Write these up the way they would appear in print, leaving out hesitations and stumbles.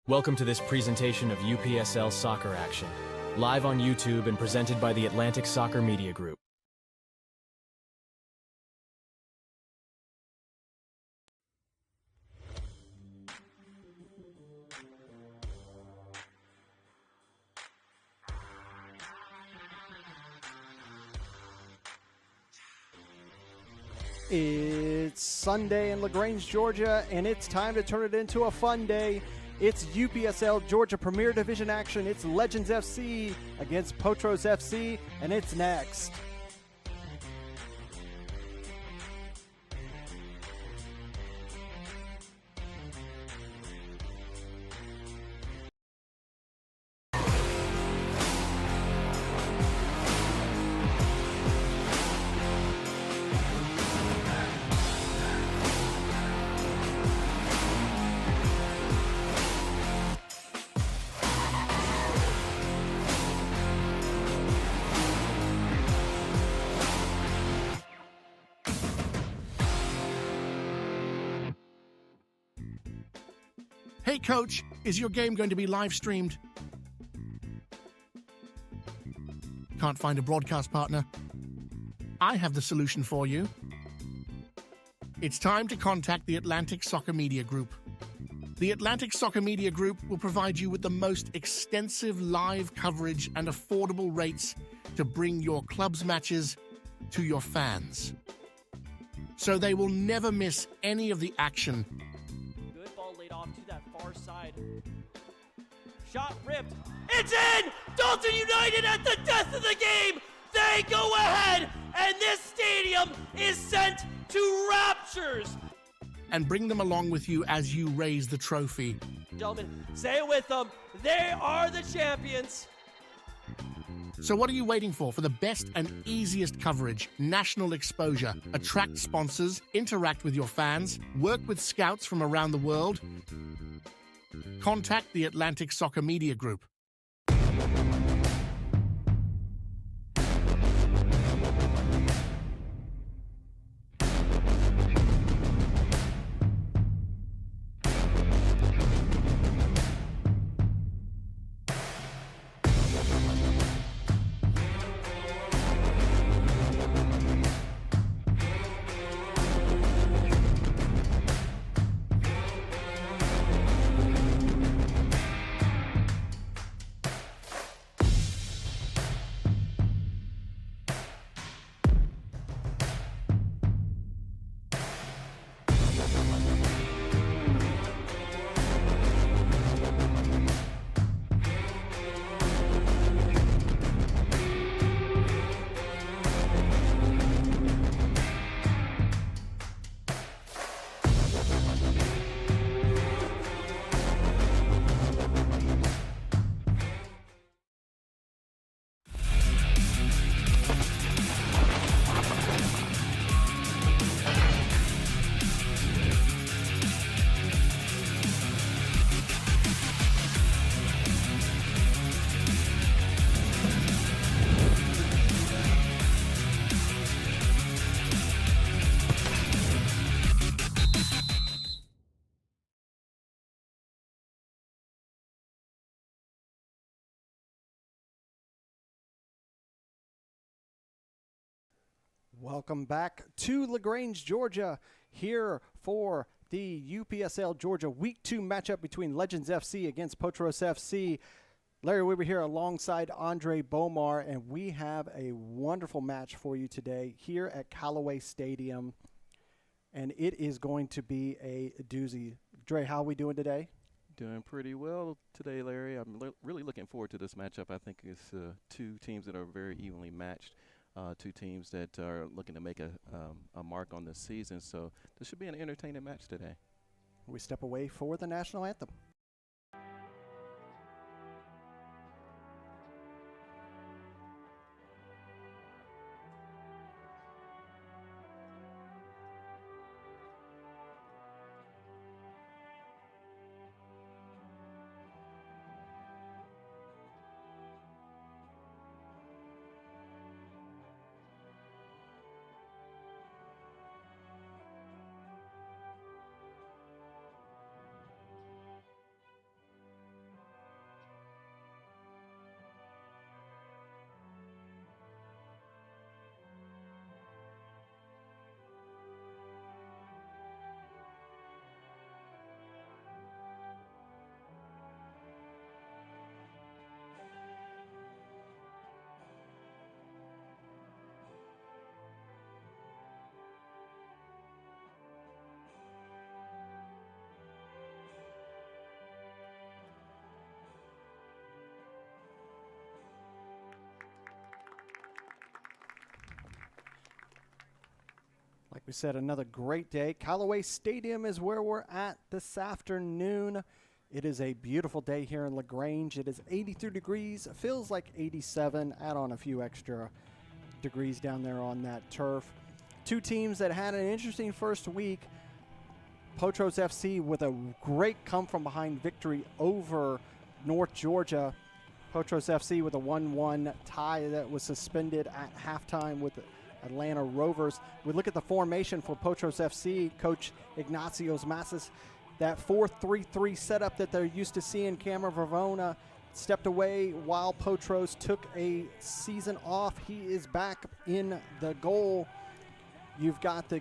Welcome to this presentation of UPSL Soccer Action, live on YouTube and presented by the Atlantic Soccer Media Group. It's Sunday in LaGrange, Georgia, and it's time to turn it into a fun day. It's UPSL Georgia Premier Division action. It's LaGrange FC against Potros FC, and it's next. Hey coach, is your game going to be live streamed? Can't find a broadcast partner? I have the solution for you. It's time to contact the Atlantic Soccer Media Group. The Atlantic Soccer Media Group will provide you with the most extensive live coverage and affordable rates to bring your club's matches to your fans. So they will never miss any of the action. Off to that far side. Shot ripped. It's in! Dalton United at the death of the game! They go ahead, and this stadium is sent to raptures! And bring them along with you as you raise the trophy. Gentlemen, say it with them. They are the champions. So what are you waiting for? For the best and easiest coverage, national exposure, attract sponsors, interact with your fans, work with scouts from around the world? Contact the Atlantic Soccer Media Group. Welcome back to LaGrange, Georgia, here for the UPSL Georgia Week 2 matchup between LaGrange FC against Potros FC. Larry Weber here alongside Andre Bomar, and we have a wonderful match for you today here at Callaway Stadium, and it is going to be a doozy. Dre, how are we doing today? Doing pretty well today, Larry. I'm really looking forward to this matchup. I think it's two teams that are very evenly matched. Two teams that are looking to make a mark on the season. So this should be an entertaining match today. We step away for the national anthem. We said another great day. Callaway Stadium is where we're at this afternoon. It is a beautiful day here in LaGrange. It is 83 degrees. It feels like 87. Add on a few extra degrees down there on that turf. Two teams that had an interesting first week. Potros FC with a great come-from-behind victory over North Georgia. Potros FC with a 1-1 tie that was suspended at halftime with Atlanta Rovers. We look at the formation for Potros FC. Coach Ignacio's Masses, that 4-3-3 setup that they're used to seeing. Cameron Vervona stepped away while Potros took a season off. He is back in the goal. You've got the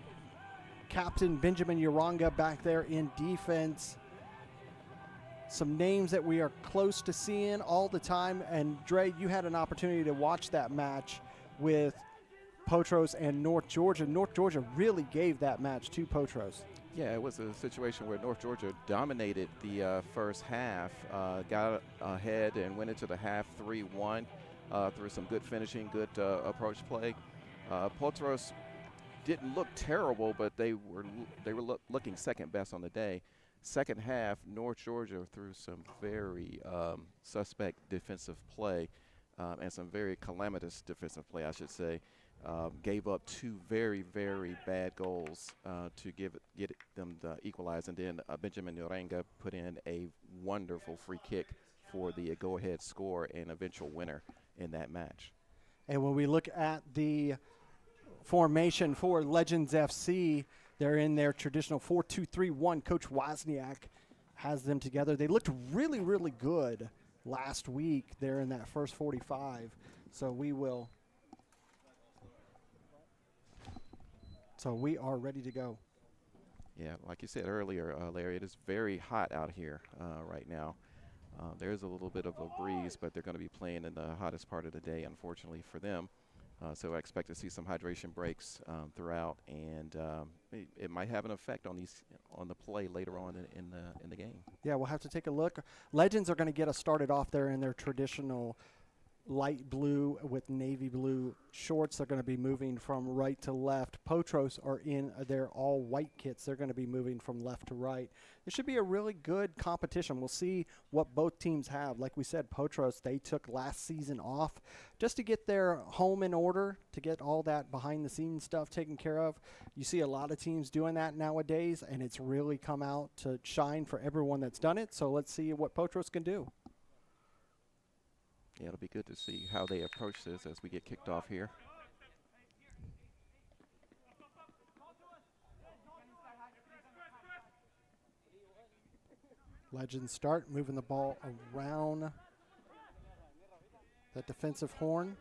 captain Benjamin Uranga back there in defense. Some names that we are close to seeing all the time. And Dre, you had an opportunity to watch that match with Potros and North Georgia. North Georgia really gave that match to Potros. Yeah, it was a situation where North Georgia dominated the first half, got ahead and went into the half 3-1 through some good finishing, good approach play. Potros didn't look terrible, but they were looking second best on the day. Second half, North Georgia, through some very suspect defensive play and some very calamitous defensive play, I should say, gave up two very, very bad goals to get them the equalize. And then Benjamin Uranga put in a wonderful free kick for the go-ahead score and eventual winner in that match. And when we look at the formation for Legends FC, they're in their traditional 4-2-3-1. Coach Wozniak has them together. They looked really, really good last week there in that first 45. So we are ready to go. Yeah, like you said earlier, Larry, it is very hot out here right now. There's a little bit of a breeze, but they're going to be playing in the hottest part of the day, unfortunately for them. So I expect to see some hydration breaks throughout, and it might have an effect on the play later on in the game. Yeah, we'll have to take a look. Legends are going to get us started off there in their traditional light blue with navy blue shorts. They're going to be moving from right to left. Potros are in their all white kits. They're going to be moving from left to right. It should be a really good competition. We'll see what both teams have. Like we said, Potros, they took last season off just to get their home in order, to get all that behind the scenes stuff taken care of. You see a lot of teams doing that nowadays, and it's really come out to shine for everyone that's done it. So let's see what Potros can do. Yeah, it'll be good to see how they approach this as we get kicked off here. Legends start moving the ball around that defensive horn.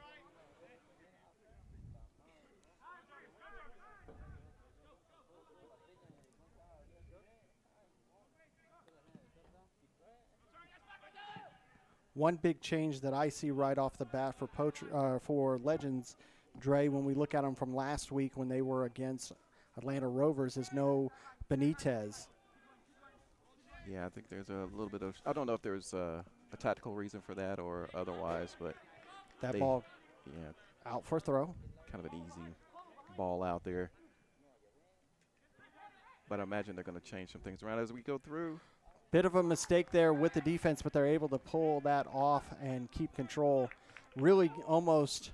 One big change that I see right off the bat for Legends, Dre, when we look at them from last week when they were against Atlanta Rovers, is no Benitez. Yeah, I think there's a little bit of – I don't know if there's a tactical reason for that or otherwise, but that ball out for a throw. Kind of an easy ball out there. But I imagine they're going to change some things around as we go through. Bit of a mistake there with the defense, but they're able to pull that off and keep control. Really almost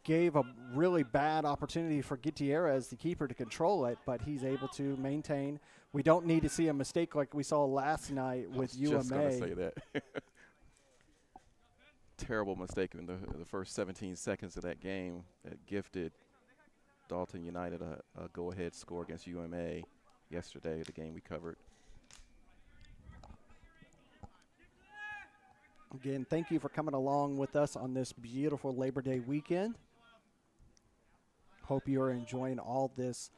gave a really bad opportunity for Gutierrez, the keeper, to control it, but he's able to maintain. We don't need to see a mistake like we saw last night with UMA. I was just going to say that. Terrible mistake in the first 17 seconds of that game that gifted Dalton United a go-ahead score against UMA yesterday, the game we covered. Again, thank you for coming along with us on this beautiful Labor Day weekend. Hope you're enjoying all this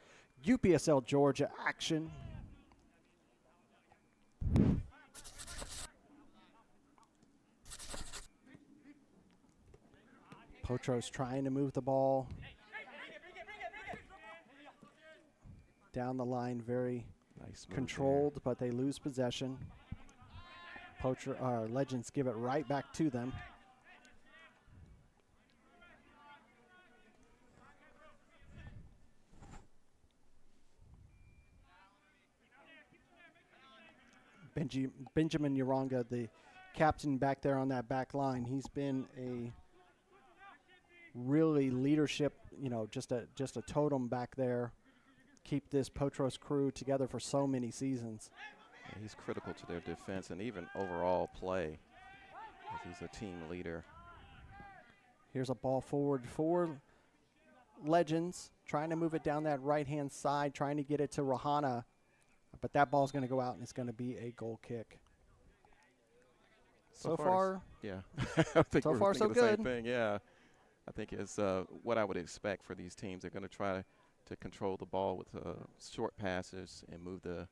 UPSL Georgia action. Potros trying to move the ball down the line, very nice controlled, but they lose possession. Legends give it right back to them. Benjamin Uranga, the captain back there on that back line. He's been a really leadership, just a totem back there. Keep this Potros crew together for so many seasons. Yeah, he's critical to their defense and even overall play, as he's a team leader. Here's a ball forward for Legends, trying to move it down that right-hand side, trying to get it to Rahana. But that ball's going to go out, and it's going to be a goal kick. So far, yeah. I think so we were far, so thinking the good. same thing, yeah. I think it's what I would expect for these teams. They're going to try to control the ball with short passes and move the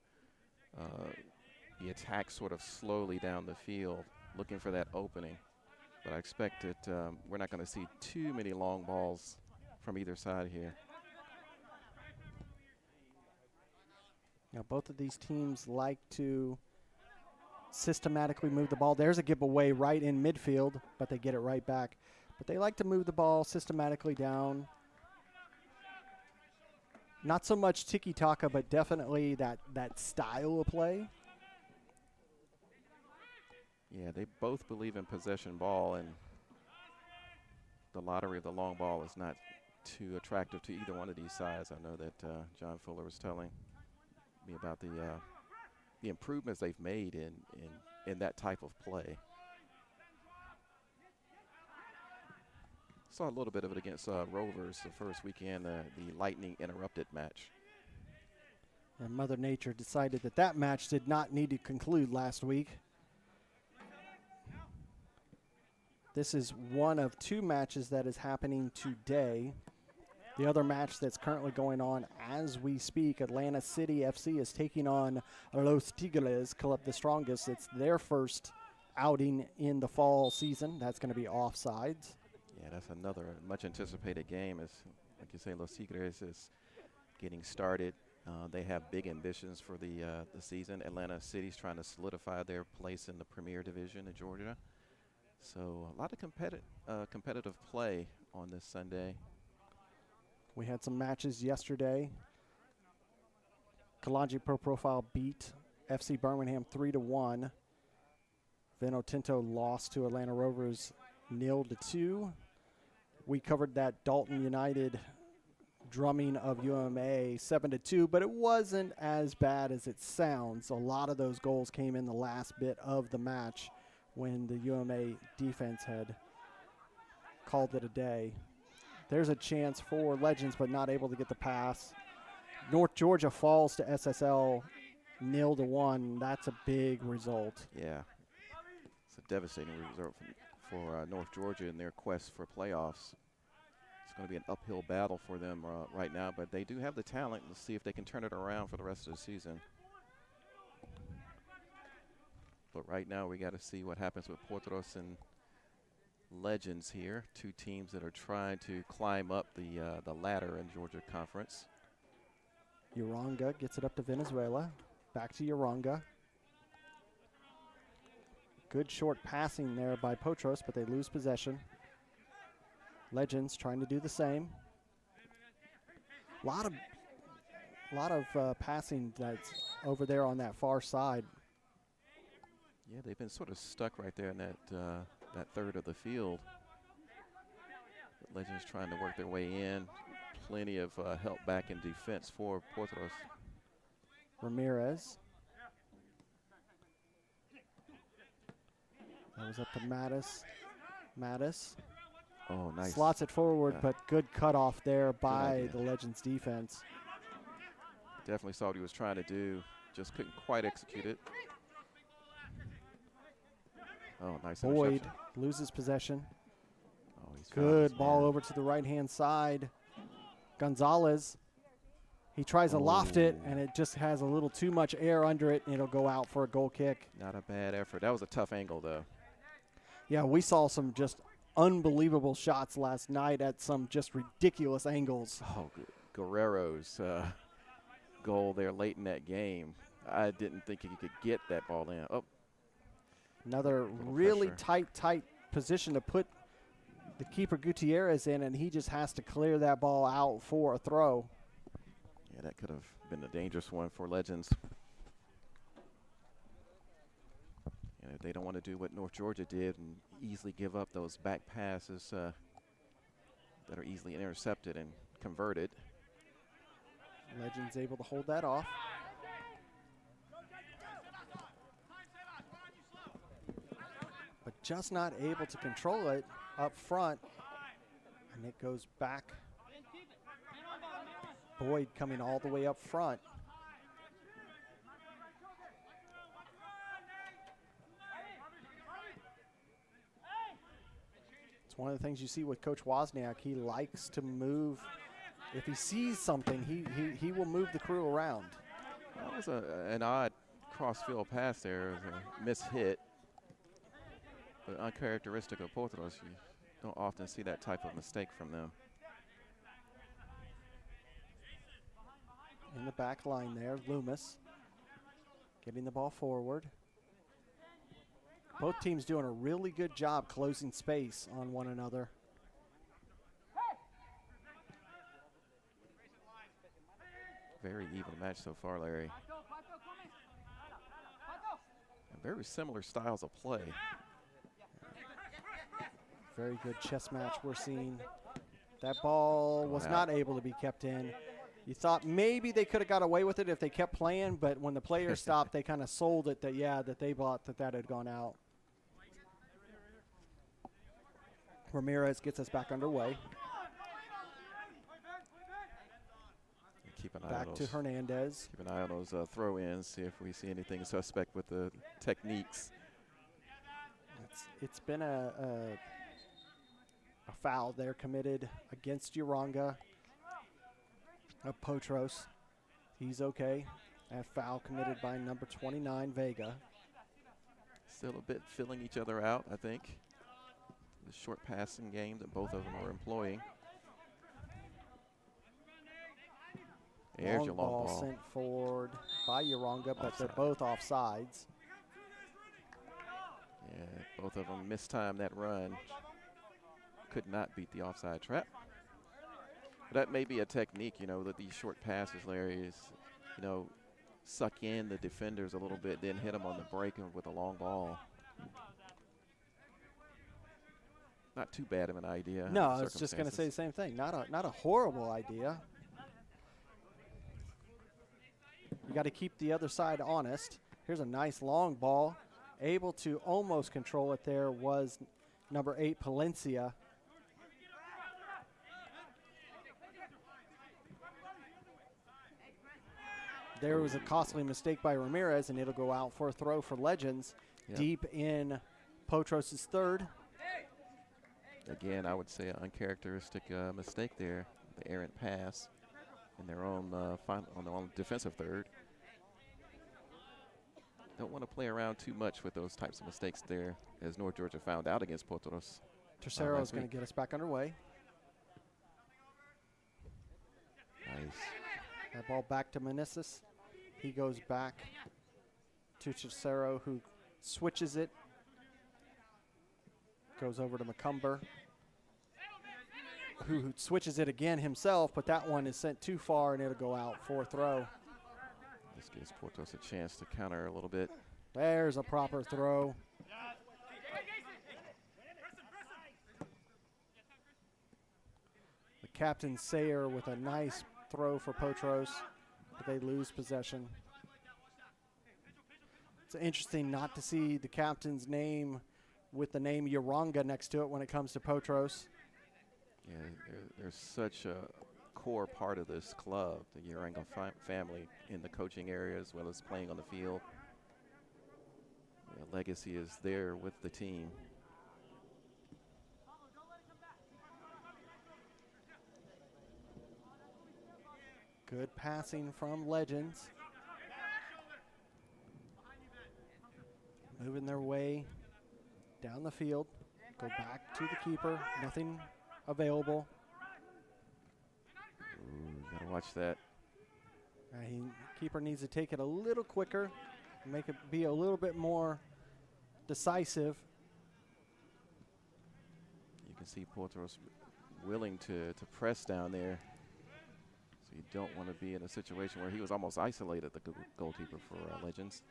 attack sort of slowly down the field, looking for that opening. But I expect that we're not going to see too many long balls from either side here. Now, both of these teams like to systematically move the ball. There's a giveaway right in midfield, but they get it right back. But they like to move the ball systematically down. Not so much tiki-taka, but definitely that style of play. Yeah, they both believe in possession ball, and the lottery of the long ball is not too attractive to either one of these sides. I know that John Fuller was telling me about the improvements they've made in that type of play. Saw a little bit of it against Rovers the first weekend, the lightning interrupted match. And Mother Nature decided that match did not need to conclude last week. This is one of two matches that is happening today. The other match that's currently going on as we speak, Atlanta City FC is taking on Los Tigres, Club the Strongest. It's their first outing in the fall season. That's going to be offsides. Yeah, that's another much anticipated game. As like you say, Los Tigres is getting started. They have big ambitions for the season. Atlanta City's trying to solidify their place in the Premier Division in Georgia. So a lot of competitive play on this Sunday. We had some matches yesterday. Kalanji Pro Profile beat FC Birmingham 3-1. Vino Tinto lost to Atlanta Rovers 0-2. We covered that Dalton United drumming of UMA 7-2, but it wasn't as bad as it sounds. A lot of those goals came in the last bit of the match when the UMA defense had called it a day. There's a chance for Legends, but not able to get the pass. North Georgia falls to SSL 0-1. That's a big result. Yeah, it's a devastating result for North Georgia in their quest for playoffs. It's going to be an uphill battle for them right now, but they do have the talent. Let's see if they can turn it around for the rest of the season. But right now we got to see what happens with Potros and Legends here, two teams that are trying to climb up the ladder in Georgia Conference. Uranga gets it up to Venezuela. Back to Uranga. Good short passing there by Potros, but they lose possession. Legends trying to do the same. A lot of passing that's over there on that far side. Yeah, they've been sort of stuck right there in that third of the field. Legends trying to work their way in. Plenty of help back in defense for Potros. Ramirez. That was up to Mattis. Oh, nice. Slots it forward, but good cutoff there by idea. the Legends defense. Definitely saw what he was trying to do. Just couldn't quite execute it. Oh, nice Boyd interception. loses possession. Oh, he's found his Good ball man. over to the right-hand side. Gonzalez. He tries to loft it, and it just has a little too much air under it, and it'll go out for a goal kick. Not a bad effort. That was a tough angle, though. Yeah, we saw some just unbelievable shots last night at some just ridiculous angles. Oh, Guerrero's goal there late in that game. I didn't think he could get that ball in. Oh, another really tight position to put the keeper Gutierrez in, and he just has to clear that ball out for a throw. Yeah, that could have been a dangerous one for Legends. And if they don't want to do what North Georgia did and easily give up those back passes that are easily intercepted and converted. Legends able to hold that off. But just not able to control it up front. And it goes back. Boyd coming all the way up front. It's one of the things you see with Coach Wozniak. He likes to move. If he sees something, he will move the crew around. That was an odd cross-field pass there. It was a mishit. But uncharacteristic of Potros. You don't often see that type of mistake from them. In the back line there, Loomis getting the ball forward. Both teams doing a really good job closing space on one another. Very even match so far, Larry. And very similar styles of play. Very good chess match we're seeing. That ball was not able to be kept in. You thought maybe they could have got away with it if they kept playing, but when the players stopped, they kind of sold it that, yeah, that they thought that had gone out. Ramirez gets us back underway. Keep an eye Back on to those, Hernandez. keep an eye on those throw-ins, see if we see anything suspect with the techniques. It's been a foul there committed against Uranga of Potros. He's okay. A foul committed by number 29, Vega. Still a bit filling each other out, I think. The short passing game that both of them are employing. There's your long ball. Sent forward by Uranga, but Offside. they're both offsides. Yeah, both of them mistimed that run. Could not beat the offside trap. That may be a technique, you know, that these short passes, Larry, is, you know, suck in the defenders a little bit, then hit them on the break with a long ball. Not too bad of an idea. No, I was just going to say the same thing. Not a horrible idea. You got to keep the other side honest. Here's a nice long ball. Able to almost control it there was number 8, Palencia. There was a costly mistake by Ramirez, and it'll go out for a throw for Legends. Yep. Deep in Potros' third. Again, I would say an uncharacteristic mistake there. The errant pass in their own on their own defensive third. Don't want to play around too much with those types of mistakes there, as North Georgia found out against Potros. Tercero is going to get us back underway. Nice. That ball back to Meneses. He goes back to Tercero, who switches it. Goes over to McCumber, who switches it again himself, but that one is sent too far, and it'll go out for a throw. This gives Potros a chance to counter a little bit. There's a proper throw. The captain Sayer with a nice throw for Potros, but they lose possession. It's interesting not to see the captain's name with the name Uranga next to it when it comes to Potros. Yeah, they're such a core part of this club, the Uranga family, in the coaching area as well as playing on the field. The legacy is there with the team. Good passing from Legends. Moving their way down the field. Go back to the keeper. Nothing available. Ooh, gotta watch that. Keeper needs to take it a little quicker, make it be a little bit more decisive. You can see Potros willing to press down there. So you don't want to be in a situation where he was almost isolated, the goalkeeper for Legends.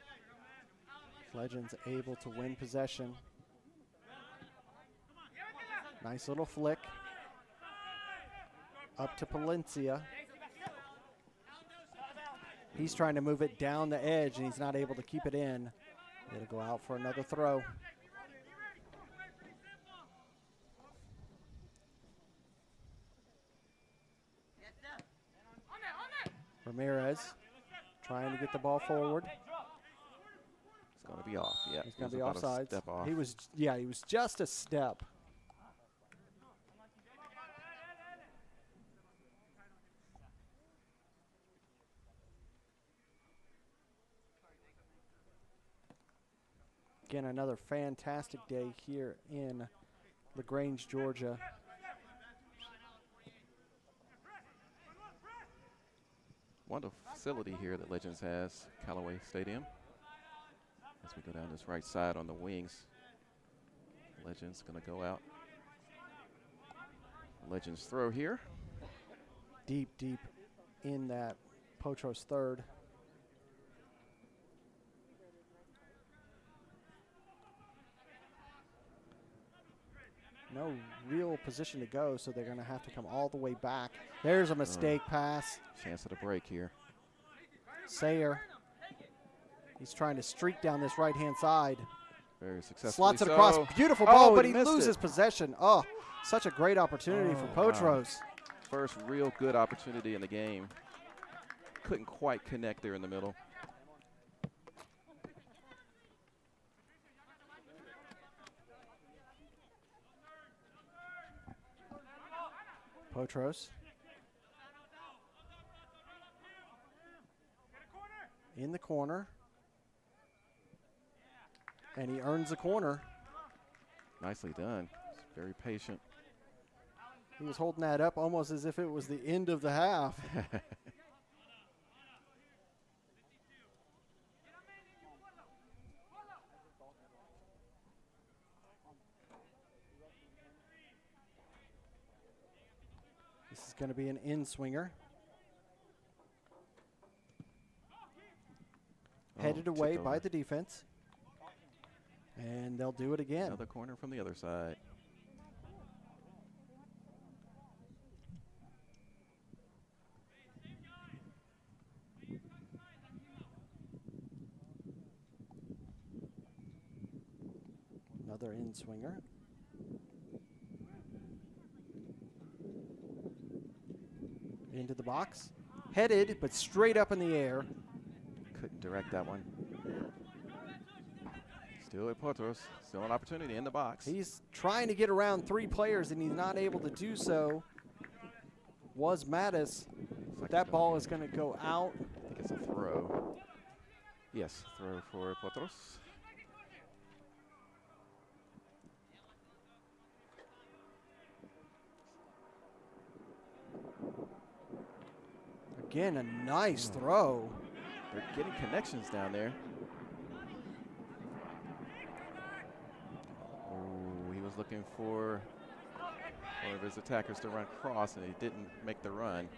Legends able to win possession. Nice little flick. Up to Palencia. He's trying to move it down the edge, and he's not able to keep it in. It'll go out for another throw. Ramirez trying to get the ball forward. It's going to be off. Yeah, He's going to be about a offsides. step off. He was just a step. Again, another fantastic day here in LaGrange, Georgia. Wonderful facility here that Legends has, Callaway Stadium. As we go down this right side on the wings, Legends going to go out. Legends throw here. Deep in that Potros third. No real position to go, so they're going to have to come all the way back. There's a mistake pass. Chance at a break here. Sayer. He's trying to streak down this right-hand side. Very successful. Slots it across. Beautiful ball, but he missed loses it. possession. Oh, such a great opportunity for Potros. First real good opportunity in the game. Couldn't quite connect there in the middle. Potros. In the corner. And he earns the corner. Nicely done. Very patient. He was holding that up almost as if it was the end of the half. This is going to be an in-swinger. Headed away by the defense. And they'll do it again. Another corner from the other side. Another in-swinger. Into the box. Headed, but straight up in the air. Couldn't direct that one. Still at Potros. Still an opportunity in the box. He's trying to get around three players, and he's not able to do so. Was Mattis. But that ball is going to go out. I think it's a throw. Yes, throw for Potros. Again, a nice throw. They're getting connections down there. Oh, he was looking for one of his attackers to run cross, and he didn't make the run.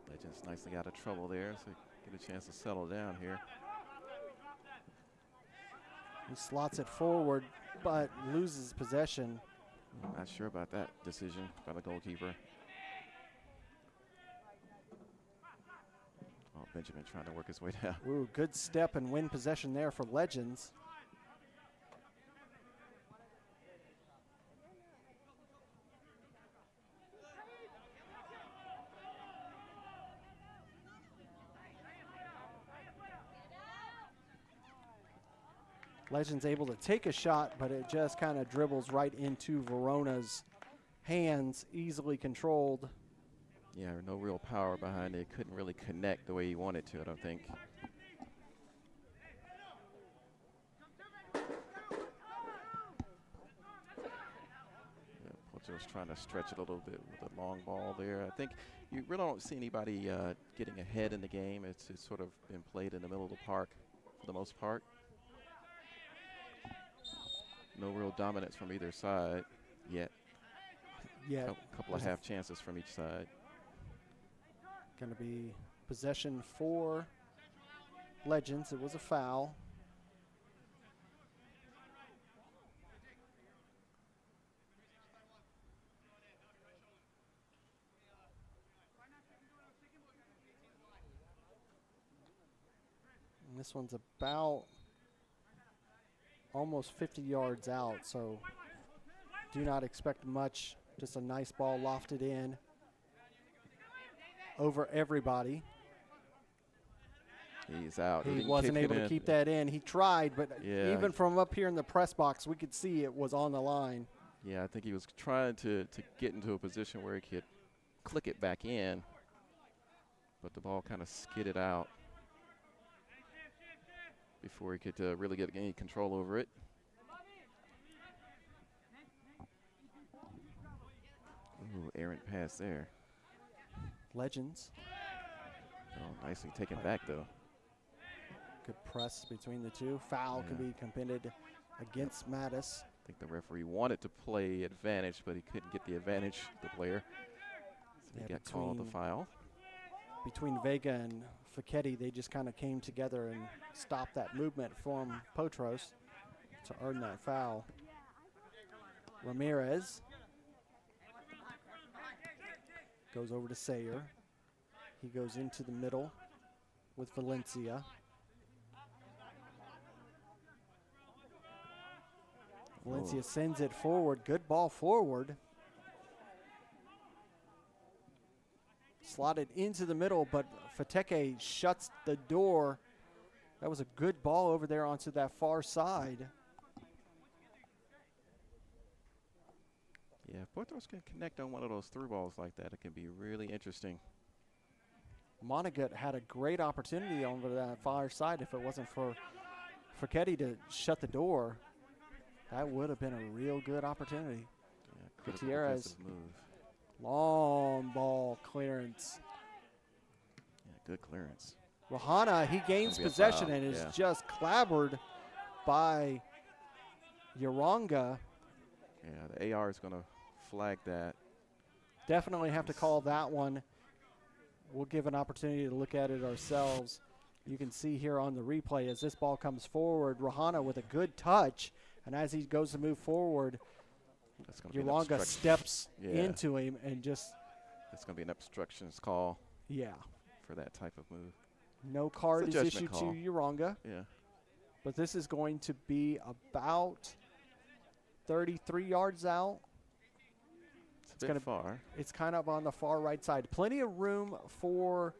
Legends nicely out of trouble there, so get a chance to settle down here. He slots it forward, but loses possession. Not sure about that decision by the goalkeeper. Oh, Benjamin trying to work his way down. Ooh, good step and win possession there for Legends. Legends able to take a shot, but it just kind of dribbles right into Verona's hands, easily controlled. Yeah, no real power behind it. Couldn't really connect the way he wanted to, I don't think. Potros trying to stretch it a little bit with a long ball there. I think you really don't see anybody getting ahead in the game. It's sort of been played in the middle of the park for the most part. No real dominance from either side yet. yet. A couple of half chances from each side. Going to be possession for Legends. It was a foul. And this one's about almost 50 yards out, so do not expect much. Just a nice ball lofted in over everybody. He's out. He didn't wasn't kick it able to in. keep that in. He tried, but Yeah. even from up here in the press box, we could see it was on the line. Yeah, I think he was trying to get into a position where he could click it back in, but the ball kind of skidded out before he could really get any control over it. Ooh, errant pass there. Legends. Oh, nicely taken back, though. Good press between the two. Foul can be committed against Mattis. I think the referee wanted to play advantage, but he couldn't get the advantage, the player. So he got called the foul. Between Vega and Facchetti, they just kind of came together and stopped that movement from Potros to earn that foul. Ramirez goes over to Sayer. He goes into the middle with Valencia. Valencia sends it forward. Good ball forward. Slotted into the middle, but Fateke shuts the door. That was a good ball over there onto that far side. Yeah, if Potros can connect on one of those through balls like that, it can be really interesting. Montagut had a great opportunity over that far side. If it wasn't for Facchetti to shut the door, that would have been a real good opportunity. Yeah, critical Gutierrez. defensive move. Long ball clearance. Yeah, good clearance. Rahana, he gains Gonna be a possession foul, and is yeah. just clobbered by Yaronga. Yeah, the AR is going to flag that. Definitely have to call that one. We'll give an opportunity to look at it ourselves. You can see here on the replay as this ball comes forward, Rahana with a good touch, and as he goes to move forward, That's going to be an Yaronga obstruction. steps Yeah. into him and just, That's going to be an obstructions call yeah. for that type of move. No card It's is a issued judgment to Yaronga, Yeah. but this is going to be about 33 yards out. It's a gonna- bit far. It's kind of on the far right side. Plenty of room for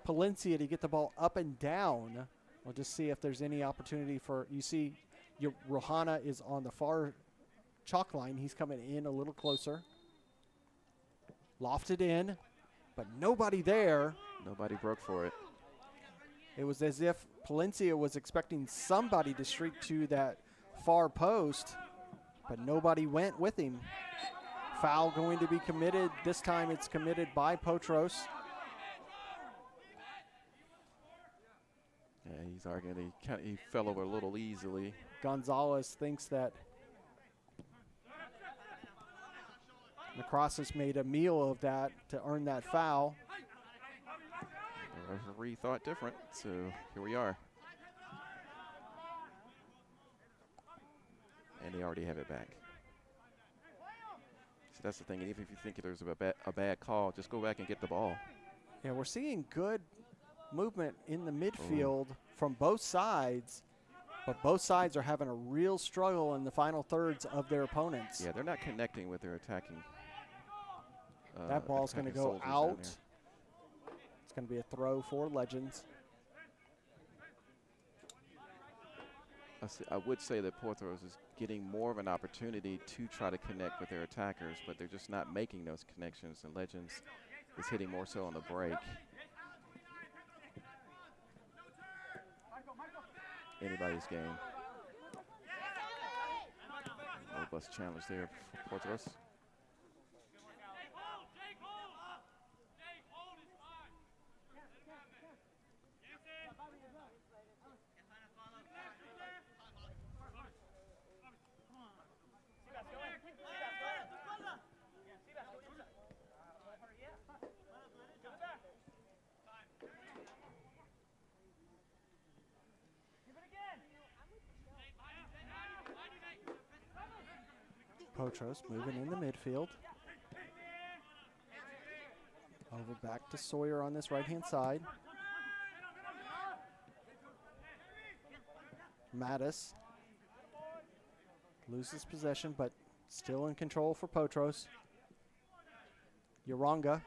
Palencia to get the ball up and down. We'll just see if there's any opportunity for, you see, your Rohana is on the far chalk line. He's coming in a little closer. Lofted in, but nobody there. Nobody broke for it. It was as if Palencia was expecting somebody to streak to that far post, but nobody went with him. Foul going to be committed. This time it's committed by Potros. Yeah, he's arguing he fell over a little easily. Gonzalez thinks that Necrosis made a meal of that to earn that foul. The referee thought different, so here we are. And they already have it back. So that's the thing. Even if you think there's a bad call, just go back and get the ball. Yeah, we're seeing good movement in the midfield from both sides, but both sides are having a real struggle in the final thirds of their opponents. Yeah, they're not connecting with their attacking. That ball's going to attacking go soldiers down out. there. It's going to be a throw for Legends. I would say that Potros is getting more of an opportunity to try to connect with their attackers, but they're just not making those connections, and Legends is hitting more so on the break. Anybody's game. Robust challenge there for Potros. Potros moving in the midfield. Over back to Sawyer on this right-hand side. Mattis loses possession, but still in control for Potros. Yoronga.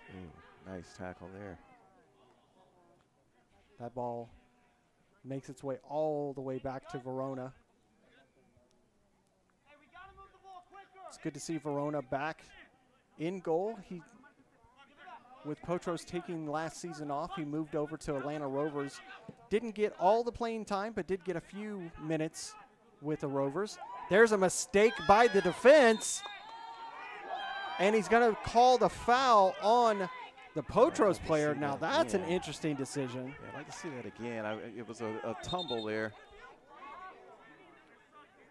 Nice tackle there. That ball makes its way all the way back to Verona. It's good to see Verona back in goal. With Potros taking last season off, he moved over to Atlanta Rovers. Didn't get all the playing time, but did get a few minutes with the Rovers. There's a mistake by the defense, and he's going to call the foul on the Potros player. Now that's an interesting decision. Yeah, I'd like to see that again. It was a tumble there.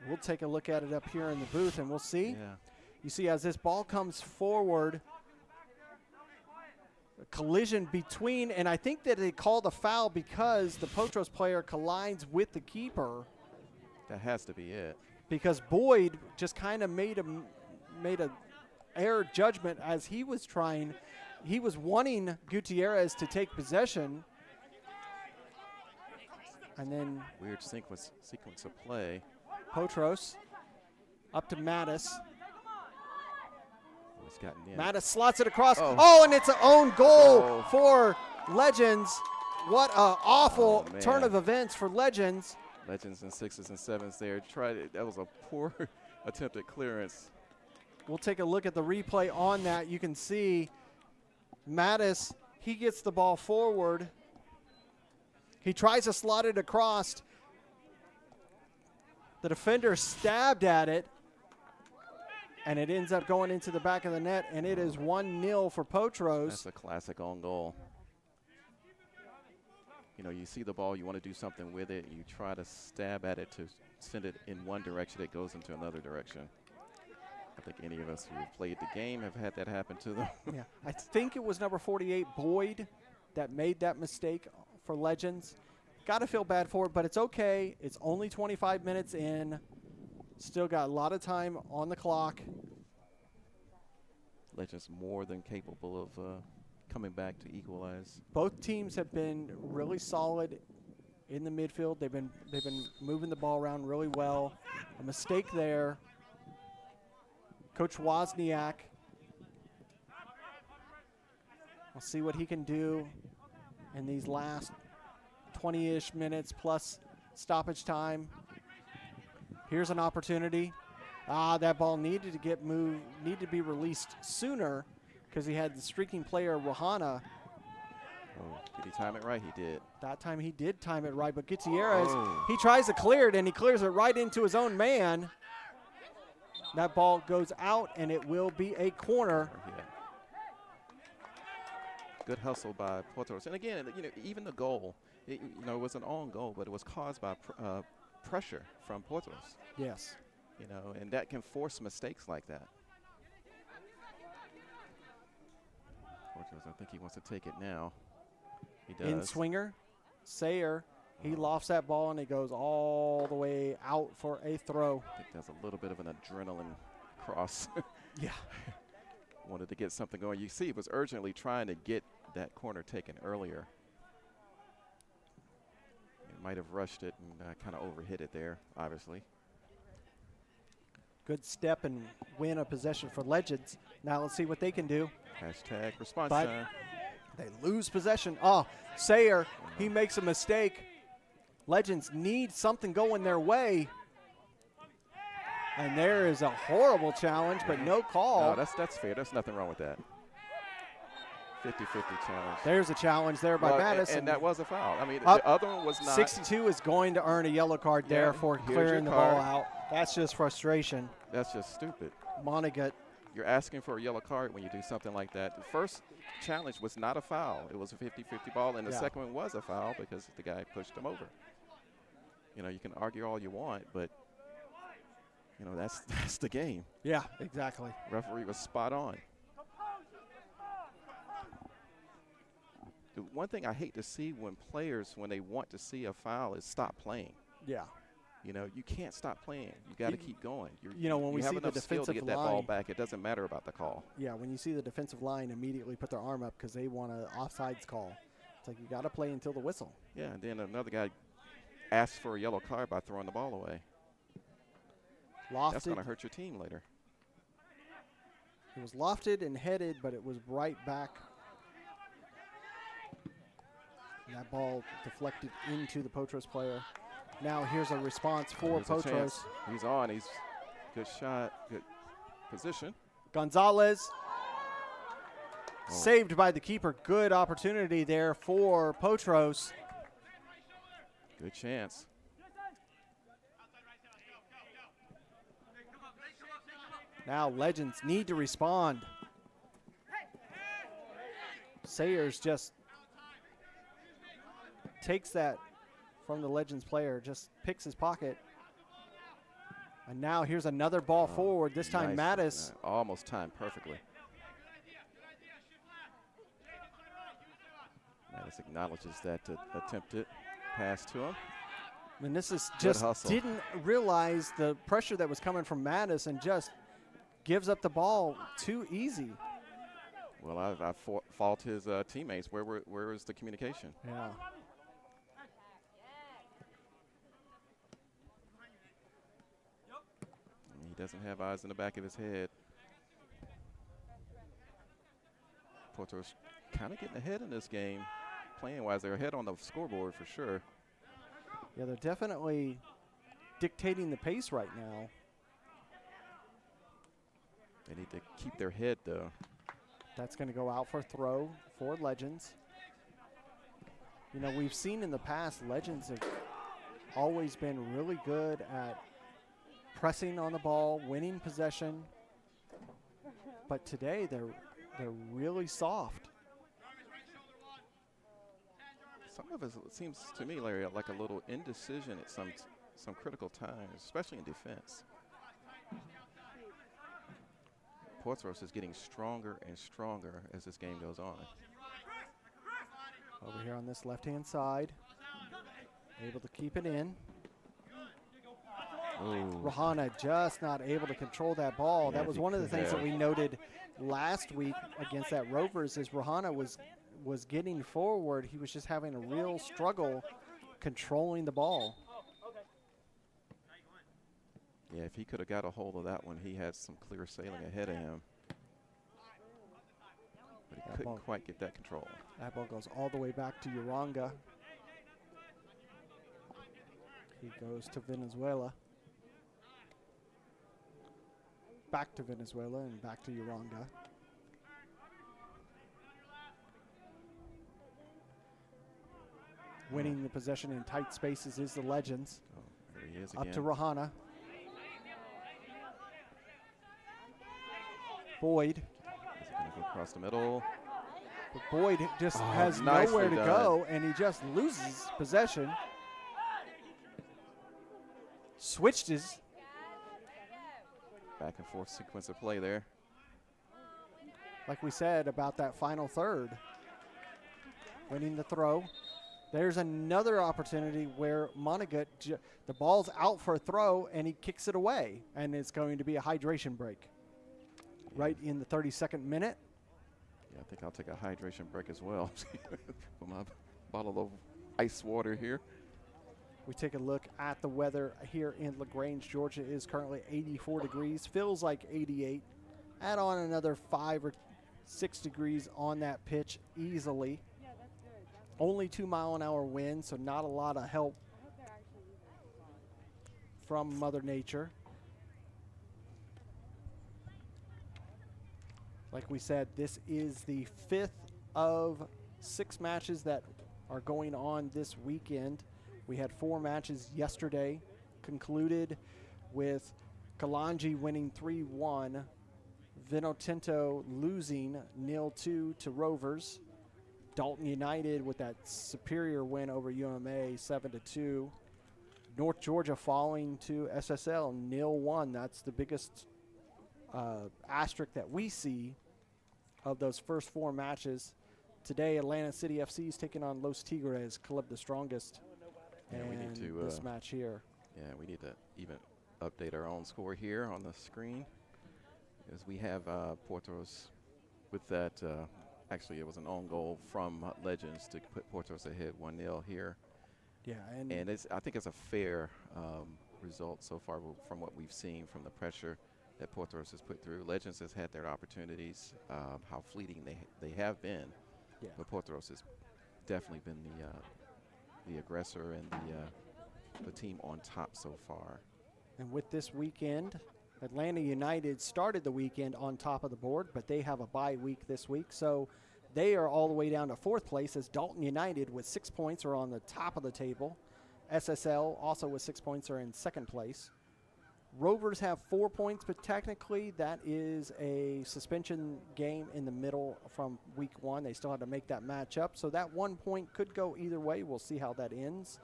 We'll take a look at it up here in the booth, and we'll see. Yeah. You see, as this ball comes forward, a collision between, and I think that they called a foul because the Potros player collides with the keeper. That has to be it. Because Boyd just kind of made a error judgment as he was wanting Gutierrez to take possession. And then Weird sequence of play. Potros up to Mattis. He's gotten in. Mattis slots it across. Oh, and it's an own goal for Legends. What an awful turn of events for Legends. Legends and 6s and 7s there. That was a poor attempted clearance. We'll take a look at the replay on that. You can see Mattis, he gets the ball forward. He tries to slot it across. The defender stabbed at it, and it ends up going into the back of the net, and it is 1-0 for Potros. That's a classic own goal. You know, you see the ball, you want to do something with it, you try to stab at it to send it in one direction, it goes into another direction. I think any of us who have played the game have had that happen to them. Yeah, I think it was number 48, Boyd, that made that mistake for Legends. Got to feel bad for it, but it's okay. It's only 25 minutes in. Still got a lot of time on the clock. Legends more than capable of coming back to equalize. Both teams have been really solid in the midfield. They've been moving the ball around really well. A mistake there. Coach Wozniak. We'll see what he can do in these last 20-ish minutes plus stoppage time. Here's an opportunity. That ball needed to get moved, needed to be released sooner because he had the streaking player, Rohana. Oh, did he time it right? He did. That time he did time it right, but Gutierrez, he tries to clear it, and he clears it right into his own man. That ball goes out, and it will be a corner. Yeah. Good hustle by Potros. And again, you know, even the goal, it was an own goal, but it was caused by pressure from Potros. Yes. You know, and that can force mistakes like that. Potros, I think he wants to take it now. He does. In swinger, Sayer, he lofts that ball, and it goes all the way out for a throw. I think that's a little bit of an adrenaline cross. Yeah. Wanted to get something going. You see, he was urgently trying to get that corner taken earlier. He might have rushed it and kind of overhit it there, obviously. Good step and win a possession for Legends. Now let's see what they can do. Hashtag response But time. they lose possession. Sayer, he makes a mistake. Legends need something going their way. And there is a horrible challenge, but no call. No, that's fair. There's nothing wrong with that. 50-50 challenge. There's a challenge there by Madison. And that was a foul. I mean, the other one was not. 62 is going to earn a yellow card there for clearing the ball out. That's just frustration. That's just stupid. Montagut. You're asking for a yellow card when you do something like that. The first challenge was not a foul. It was a 50-50 ball, and the second one was a foul because the guy pushed him over. You know, you can argue all you want, but, you know, that's the game. Yeah, exactly. Referee was spot on. The one thing I hate to see when players, when they want to see a foul, is stop playing. Yeah. You know, you can't stop playing. You got to keep going. You know, when we see the defensive to get that ball back, it doesn't matter about the call. Yeah, when you see the defensive line immediately put their arm up because they want an offsides call. It's like you got to play until the whistle. Yeah, and then another guy asks for a yellow card by throwing the ball away. Lofted. That's going to hurt your team later. It was lofted and headed, but it was right back. And that ball deflected into the Potros player. Now here's a response for Potros. He's on. He's good shot, good position. Gonzalez saved by the keeper. Good opportunity there for Potros. Good chance. Now Legends need to respond. Sayers just takes that from the Legends player, just picks his pocket. And now here's another ball forward, this time nice. Mattis. Almost timed perfectly. Mattis acknowledges that attempted pass to him. Meneses just didn't realize the pressure that was coming from Mattis and just gives up the ball too easy. Well, I fault his teammates. Where is the communication? Yeah. He doesn't have eyes in the back of his head. Potros kind of getting ahead in this game. Playing-wise, they're ahead on the scoreboard for sure. Yeah, they're definitely dictating the pace right now. They need to keep their head, though. That's going to go out for throw for Legends. You know, we've seen in the past, Legends have always been really good at pressing on the ball, winning possession. But today, they're really soft. Some of it seems to me, Larry, like a little indecision at some critical times, especially in defense. Potros is getting stronger and stronger as this game goes on. Over here on this left-hand side, able to keep it in. Ooh. Rahana just not able to control that ball. Yeah, that was one of the things that we noted last week against that Rovers is Rahana was getting forward. He was just having a real struggle controlling the ball. Yeah, if he could have got a hold of that one, he had some clear sailing ahead of him. But he couldn't quite get that control. That ball goes all the way back to Uranga. He goes to Venezuela. Back to Venezuela and back to Uranga. Winning the possession in tight spaces is the Legends. Oh, there he is Up again. to Rahana. Boyd. Is he going to go across the middle? But Boyd just has nicely nowhere to done. go, and he just loses possession. Switched his. Back and forth sequence of play there. Like we said about that final third. Winning the throw. There's another opportunity where Montagut, the ball's out for a throw, and he kicks it away, and it's going to be a hydration break. Right in the 32nd minute. Yeah, I think I'll take a hydration break as well. For my bottle of ice water here. We take a look at the weather here in LaGrange, Georgia. It is currently 84 degrees, feels like 88. Add on another 5 or 6 degrees on that pitch easily. Only 2-mile-an-hour wind, so not a lot of help from Mother Nature. Like we said, this is the 5th of 6 matches that are going on this weekend. We had 4 matches yesterday, concluded with Kalanji winning 3-1, Vinotinto losing 0-2 to Rovers, Dalton United with that superior win over UMA 7-2, North Georgia falling to SSL 0-1. That's the biggest asterisk that we see of those first 4 matches. Today, Atlanta City FC is taking on Los Tigres, Club the Strongest. Yeah, we need to this match here. Yeah, we need to even update our own score here on the screen, as we have Potros with that. Actually, it was an own goal from Legends to put Potros ahead 1-0 here. Yeah, And I think it's a fair result so far from what we've seen from the pressure that Potros has put through. Legends has had their opportunities, how fleeting they have been. Yeah. But Potros has definitely been the aggressor and the team on top so far. And with this weekend, Atlanta United started the weekend on top of the board, but they have a bye week this week. So they are all the way down to 4th place, as Dalton United with 6 points are on the top of the table. SSL also with 6 points are in 2nd place. Rovers have 4 points, but technically that is a suspension game in the middle from week 1. They still had to make that match up. So that 1 point could go either way. We'll see how that ends.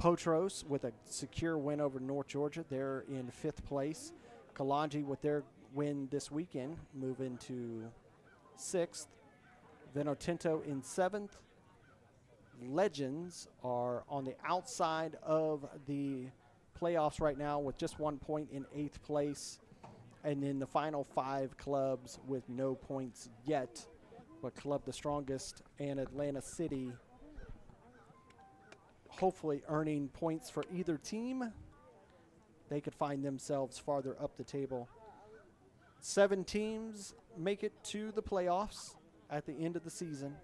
Potros with a secure win over North Georgia. They're in 5th place. Callaway with their win this weekend move into 6th. Vinotinto in 7th. Legends are on the outside of the playoffs right now with just 1 point in 8th place. And then the final 5 clubs with no points yet. But Club the Strongest and Atlanta City hopefully earning points for either team. They could find themselves farther up the table. 7 teams make it to the playoffs at the end of the season.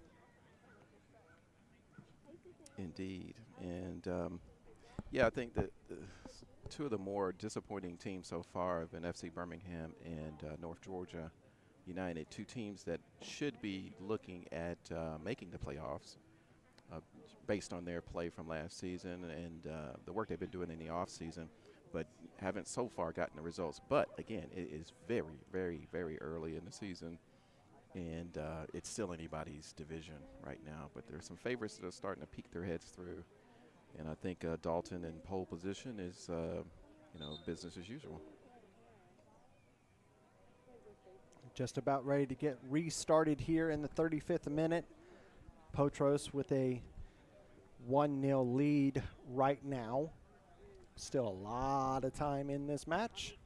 Indeed. And yeah, I think that two of the more disappointing teams so far have been FC Birmingham and North Georgia United, 2 teams that should be looking at making the playoffs based on their play from last season and the work they've been doing in the off season, but haven't so far gotten the results. But again, it is very, very, very early in the season, and it's still anybody's division right now. But there's some favorites that are starting to peek their heads through, and I think Dalton in pole position is, business as usual. Just about ready to get restarted here in the 35th minute. Potros with a 1-0 lead right now. Still a lot of time in this match.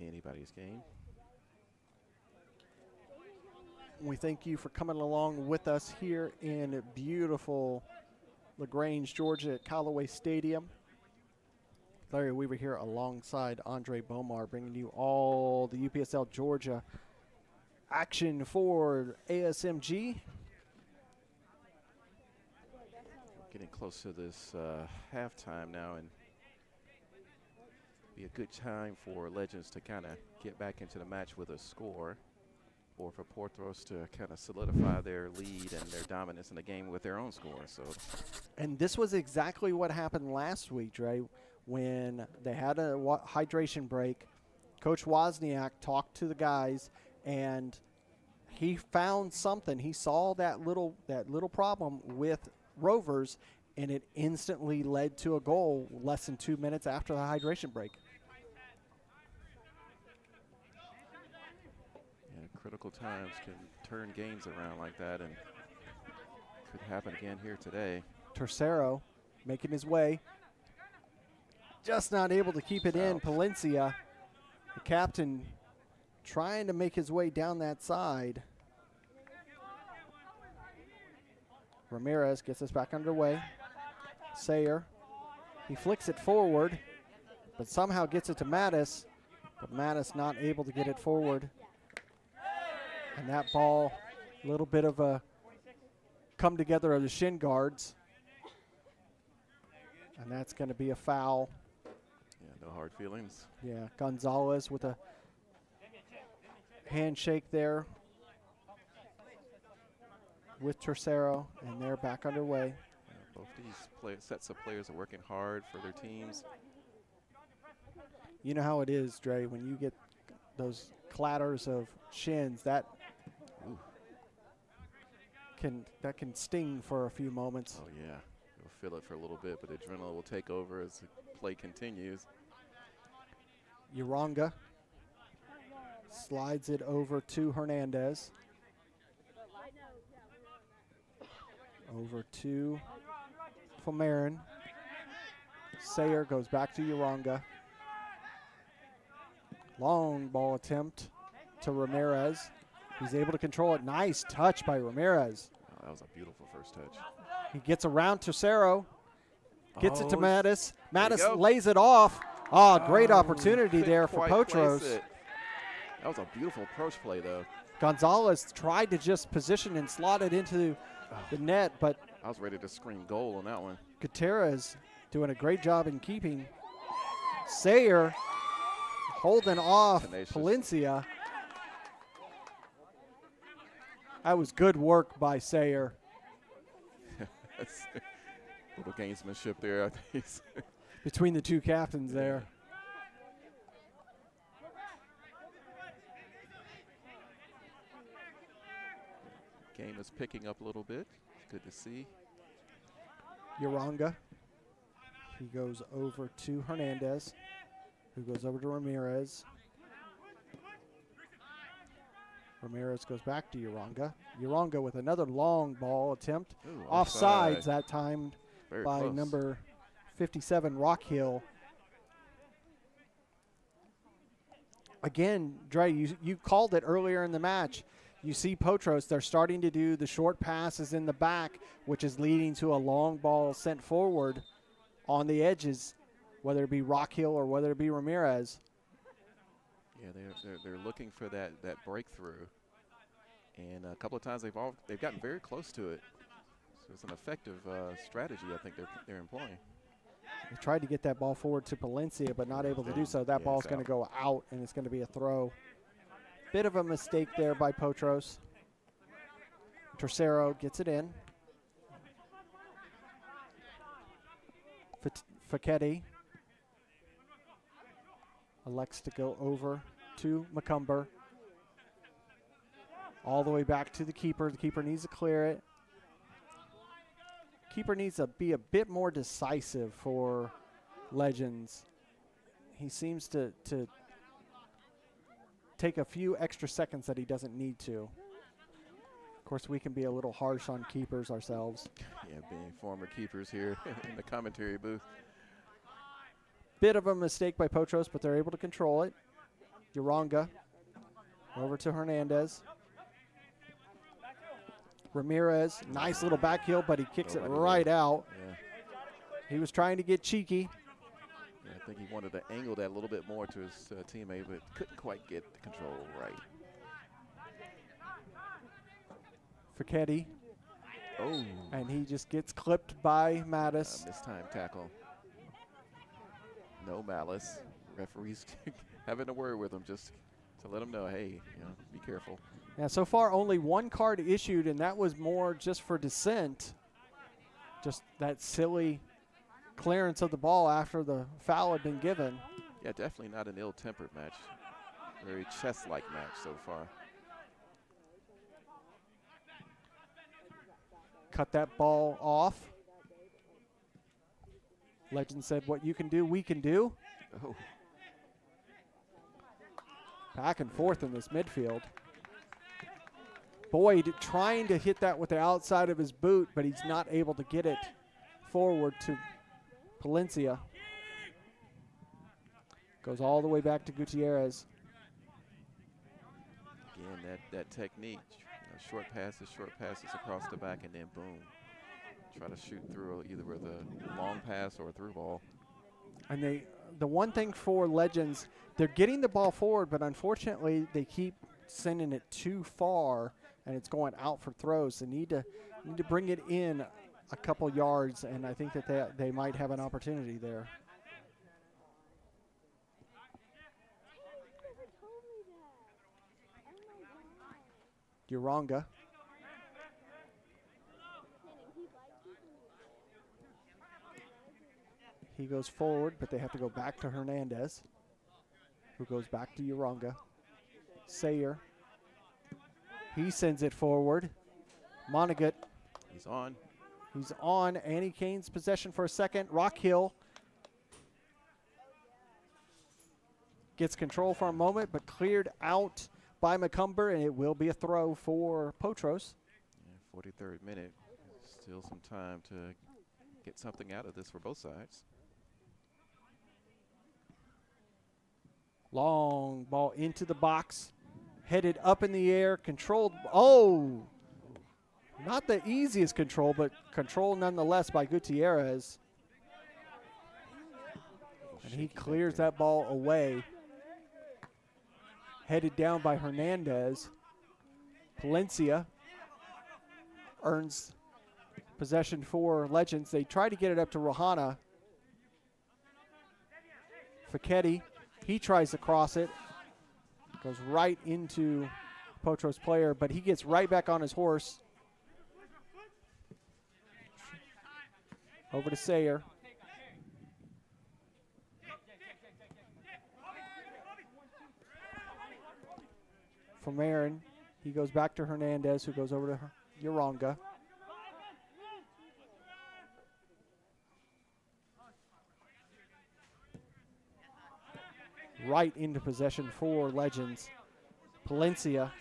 Anybody's game. We thank you for coming along with us here in beautiful LaGrange, Georgia at Callaway Stadium. Larry Weaver here alongside Andre Bomar, bringing you all the UPSL Georgia action for ASMG. Getting close to this halftime now, and be a good time for Legends to kind of get back into the match with a score, or for Potros to kind of solidify their lead and their dominance in the game with their own score. So, and this was exactly what happened last week, Dre, when they had a hydration break. Coach Wozniak talked to the guys, and he found something. He saw that little problem with Rovers, and it instantly led to a goal less than 2 minutes after the hydration break. yeah, critical times can turn games around like that, and could happen again here today. Tercero making his way. Just not able to keep it in. Palencia, the captain, trying to make his way down that side. Ramirez gets us back underway. Sayer, he flicks it forward, but somehow gets it to Mattis. But Mattis not able to get it forward. And that ball, a little bit of a come together of the shin guards. And that's going to be a foul. Yeah, no hard feelings. Yeah, Gonzalez with a handshake there with Tercero, and they're back underway. Yeah, both these sets of players are working hard for their teams. You know how it is, Dre, when you get those clatters of shins, that can sting for a few moments. Oh yeah, you'll feel it for a little bit, but the adrenaline will take over as the play continues. Uranga slides it over to Hernandez. Over to from Marin. Sayer goes back to Uranga. Long ball attempt to Ramirez. He's able to control it. Nice touch by Ramirez. Oh, that was a beautiful first touch. He gets around Tercero. Gets it to Oh, Mattis. there you Mattis go. lays it off. Oh, great Oh, opportunity couldn't there for quite place Potros. it. That was a beautiful approach play, though. Gonzalez tried to just position and slot it into the net, but I was ready to scream goal on that one. Gutierrez doing a great job in keeping. Sayer holding off Tenacious. Palencia. That was good work by Sayer. That's a little gamesmanship there, I think. Between the two captains there. Game is picking up a little bit. Good to see. Uranga. He goes over to Hernandez, who goes over to Ramirez. Ramirez goes back to Uranga. Uranga with another long ball attempt. Ooh, Offsides that time Very by close. number 57, Rockhill. Again, Dre, you called it earlier in the match. You see Potros, they're starting to do the short passes in the back, which is leading to a long ball sent forward on the edges, whether it be Rockhill or whether it be Ramirez. Yeah, they're looking for that breakthrough, and a couple of times they've gotten very close to it. So it's an effective strategy I think they're employing. They tried to get that ball forward to Palencia, but not able to do so. That Yeah, ball's it's going to out. go out, and it's going to be a throw. Bit of a mistake there by Potros. Tercero gets it in. Facchetti elects to go over to McCumber. All the way back to the keeper. The keeper needs to clear it. Keeper needs to be a bit more decisive for Legends. He seems to take a few extra seconds that he doesn't need to. Of course, we can be a little harsh on keepers ourselves. Yeah, being former keepers here in the commentary booth. Bit of a mistake by Potros, but they're able to control it. Uranga over to Hernandez. Ramirez, nice little back heel, but he kicks it right out. Yeah. He was trying to get cheeky. Yeah, I think he wanted to angle that a little bit more to his teammate, but couldn't quite get the control right. Facchetti, Oh, and he just gets clipped by Mattis. mistime tackle. No malice. Referees having a word with him just to let him know, hey, be careful. Yeah, so far only one card issued, and that was more just for dissent. Just that silly clearance of the ball after the foul had been given. Yeah, definitely not an ill-tempered match. Very chess-like match so far. Cut that ball off. Legend said, what you can do, we can do. Oh, Back and forth in this midfield. Boyd trying to hit that with the outside of his boot, but he's not able to get it forward to Palencia. Goes all the way back to Gutierrez. again, that technique. Short passes across the back, and then boom. Try to shoot through either with a long pass or a through ball. And the one thing for Legends, they're getting the ball forward, but unfortunately they keep sending it too far, and it's going out for throws. They need to bring it in a couple yards, and I think that they might have an opportunity there. Uranga. He goes forward, but they have to go back to Hernandez, who goes back to Uranga. Sayer. He sends it forward. Monaghan. He's on. He's on. Annie Kane's possession for a second. Rockhill gets control for a moment, but cleared out by McCumber, and it will be a throw for Potros. Yeah, 43rd minute. Still some time to get something out of this for both sides. Long ball into the box, headed up in the air, controlled. Oh, not the easiest control, but control nonetheless by Gutierrez. And he clears that ball away. Headed down by Hernandez. Palencia earns possession for Legends. They try to get it up to Rohana. Facchetti, he tries to cross it. Goes right into Potros player, but he gets right back on his horse. Over to Sayer. From Aaron, he goes back to Hernandez, who goes over to Uranga. Right into possession for Legends. Palencia.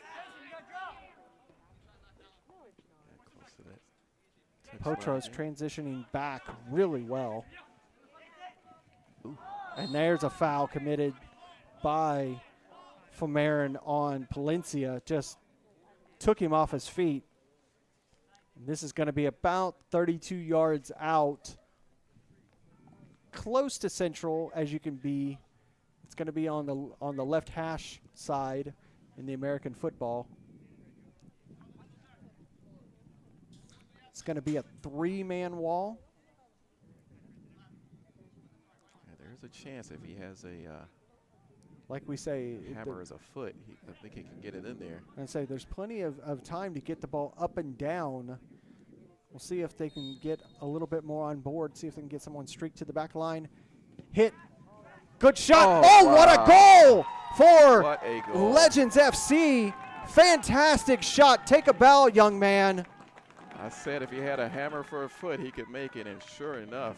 Potros transitioning back really well. Ooh. And there's a foul committed by Fomarin on Palencia. Just took him off his feet. And this is going to be about 32 yards out. Close to central as you can be. It's going to be on the left hash side in the American football. It's going to be a 3-man wall. Yeah, there's a chance if he has a like we say, hammer as a foot, I think he can get it in there. And say there's plenty of time to get the ball up and down. We'll see if they can get a little bit more on board, see if they can get someone streak to the back line. Hit. Good shot. Oh, wow. What a goal for What a goal. Legends FC. Fantastic shot. Take a bow, young man. I said if he had a hammer for a foot, he could make it, and sure enough,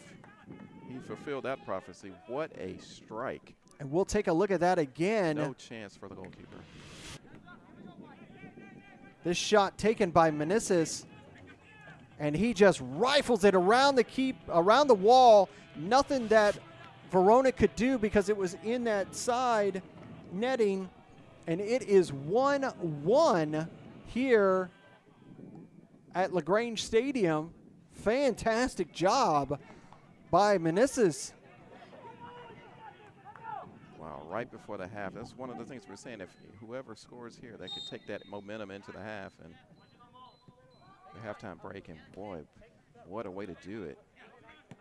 he fulfilled that prophecy. What a strike. And we'll take a look at that again. No chance for the goalkeeper. This shot taken by Meneses, and he just rifles it around the wall. Nothing that Verona could do because it was in that side netting, and it is 1-1 here at LaGrange Stadium. Fantastic job by Meneses. Wow, right before the half. That's one of the things we're saying. If whoever scores here, they could take that momentum into the half and the halftime break. And boy, what a way to do it.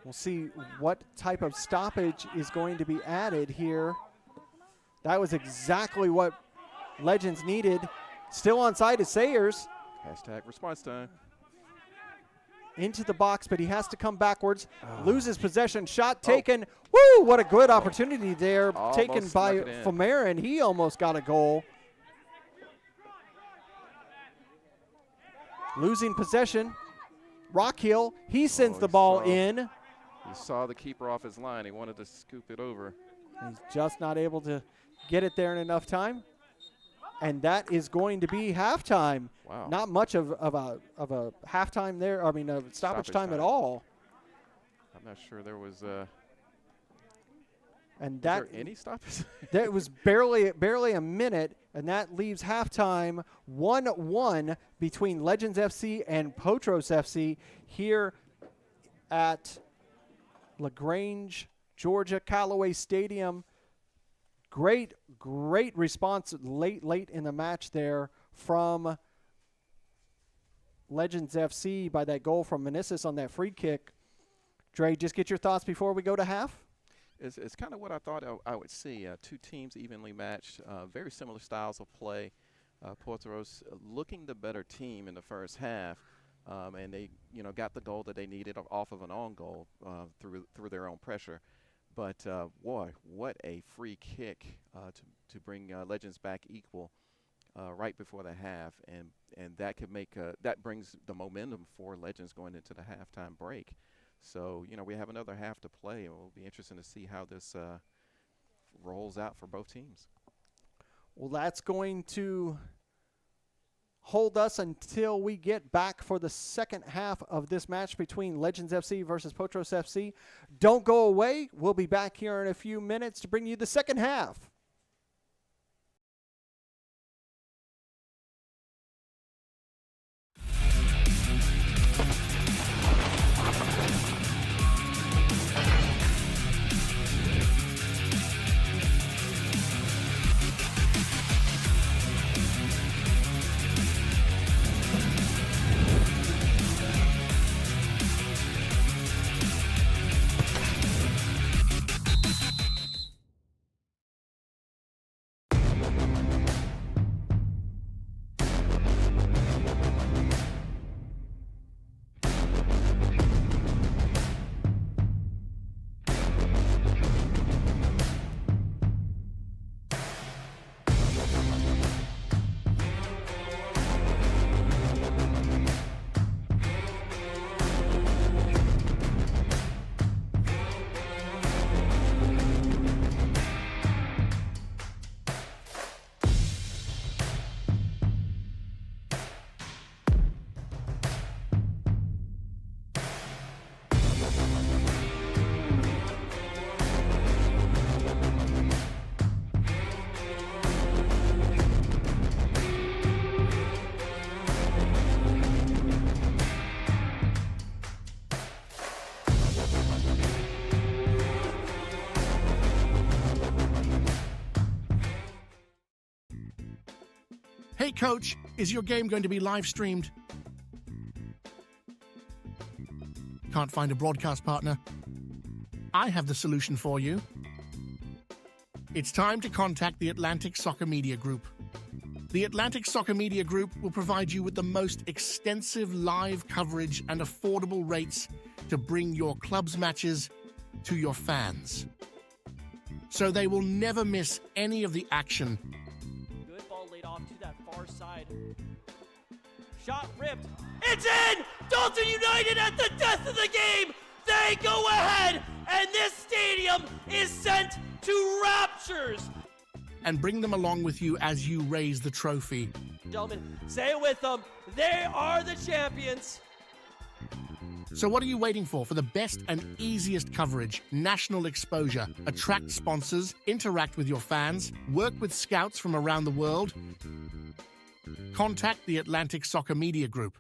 We'll see what type of stoppage is going to be added here. That was exactly what Legends needed. Still onside is Sayers. Hashtag response time. Into the box, but he has to come backwards. Loses possession. Shot taken. Woo! What a good opportunity there. Almost taken by snuck it in. Fomarin. He almost got a goal. Losing possession. Rockhill. He sends the ball in. He saw the keeper off his line. He wanted to scoop it over. He's just not able to get it there in enough time. And that is going to be halftime. Wow. Not much of a halftime there. I mean, a stoppage time at all. I'm not sure there was And was that there any stoppage? that was barely a minute, and that leaves halftime 1-1 between Legends FC and Potros FC here at LaGrange, Georgia, Callaway Stadium. Great response late in the match there from Legends FC by that goal from Meneses on that free kick. Dre, just get your thoughts before we go to half. It's kind of what I thought I would see. Two teams evenly matched, very similar styles of play. Potros looking the better team in the first half, and they got the goal that they needed off of an own goal through their own pressure. But boy, what a free kick to bring Legends back equal right before the half, and that could make that brings the momentum for Legends going into the halftime break. So we have another half to play, and it'll be interesting to see how this rolls out for both teams. Well, that's going to hold us until we get back for the second half of this match between Legends FC versus Potros FC. Don't go away. We'll be back here in a few minutes to bring you the second half. Hey coach, is your game going to be live streamed? Can't find a broadcast partner? I have the solution for you. It's time to contact the Atlantic Soccer Media Group. The Atlantic Soccer Media Group will provide you with the most extensive live coverage and affordable rates to bring your club's matches to your fans. So they will never miss any of the action. Good ball laid off to that far side. Shot ripped. It's in! Dalton United at the death of the game! They go ahead, and this stadium is sent to raptures. And bring them along with you as you raise the trophy. Gentlemen, say it with them. They are the champions. So what are you waiting for? For the best and easiest coverage, national exposure, attract sponsors, interact with your fans, work with scouts from around the world? Contact the Atlantic Soccer Media Group.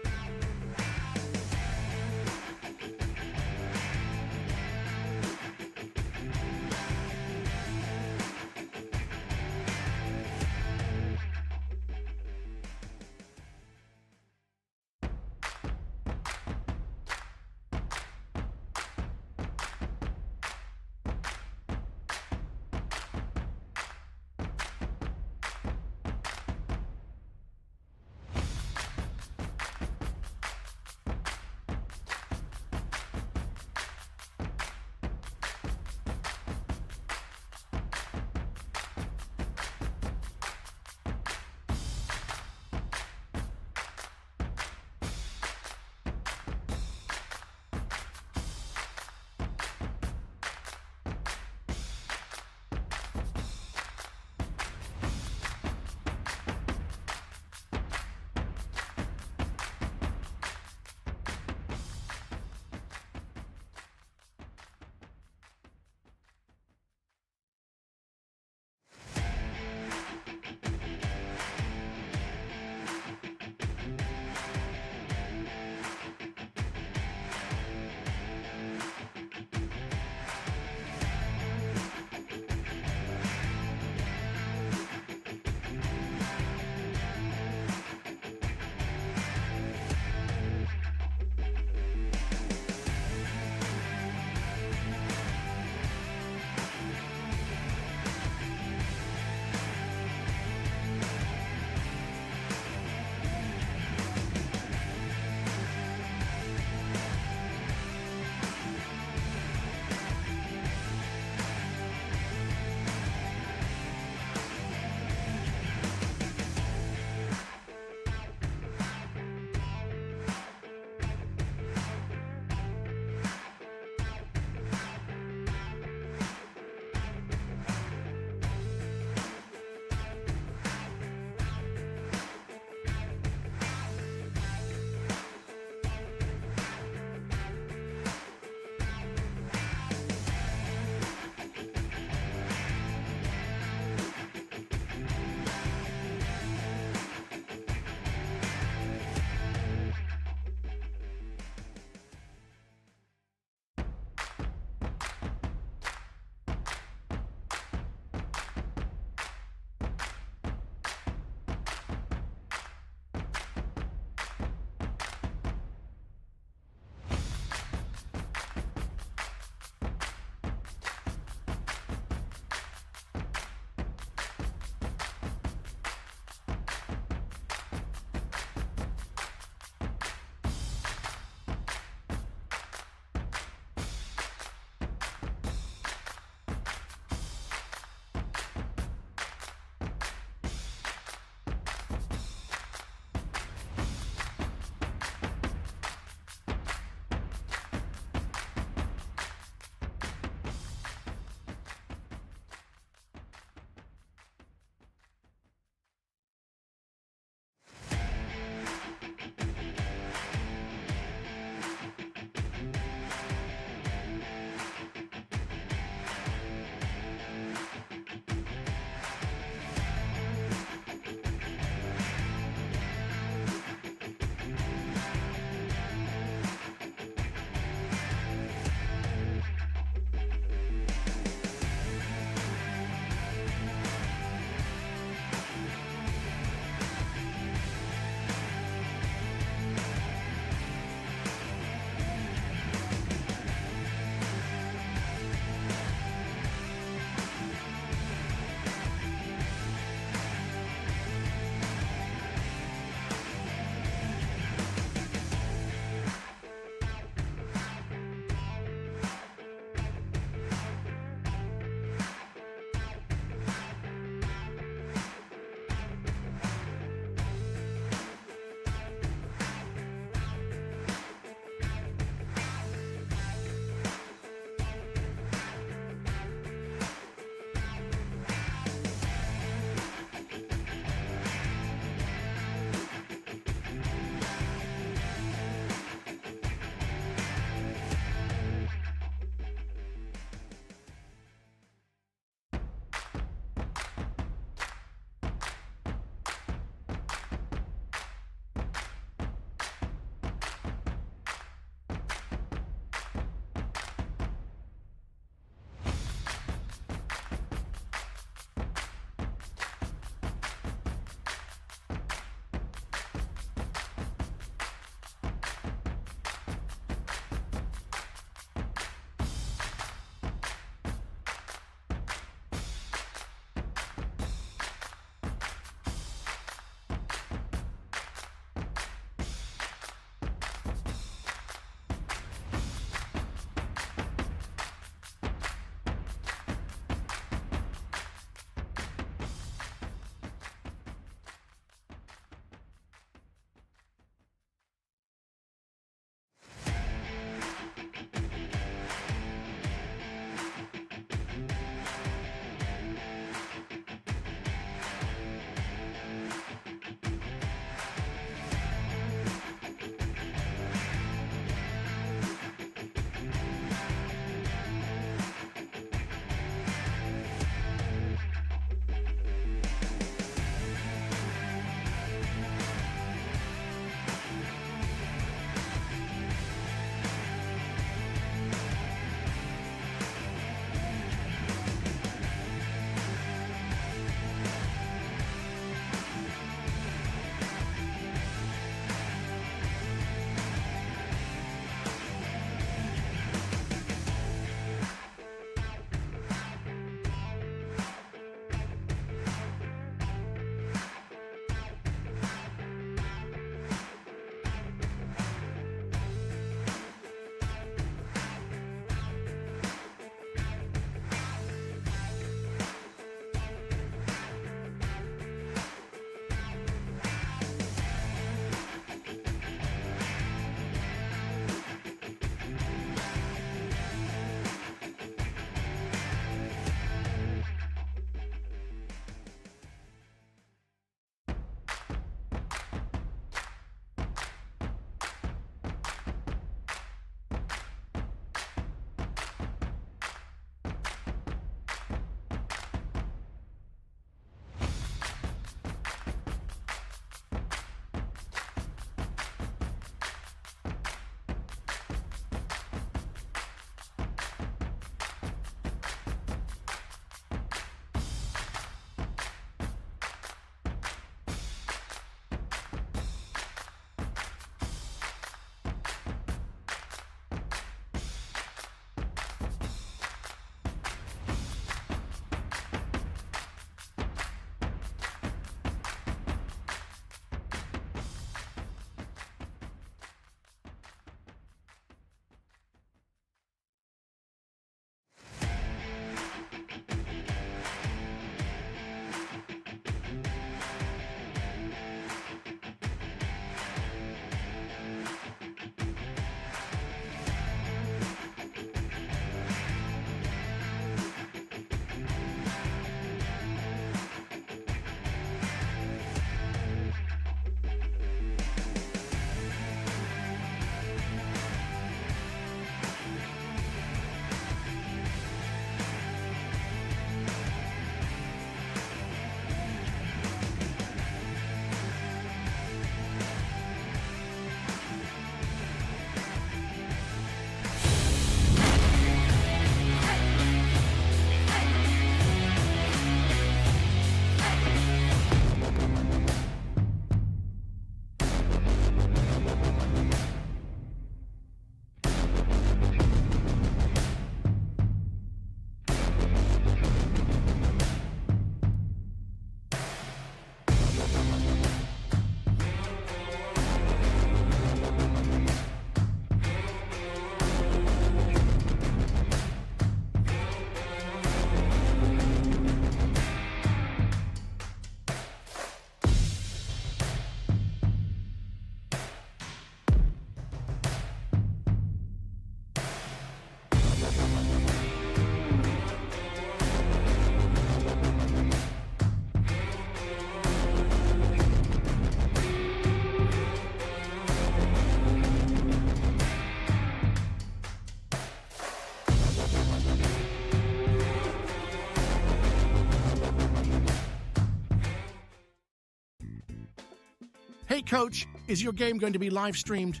Hey coach, is your game going to be live streamed?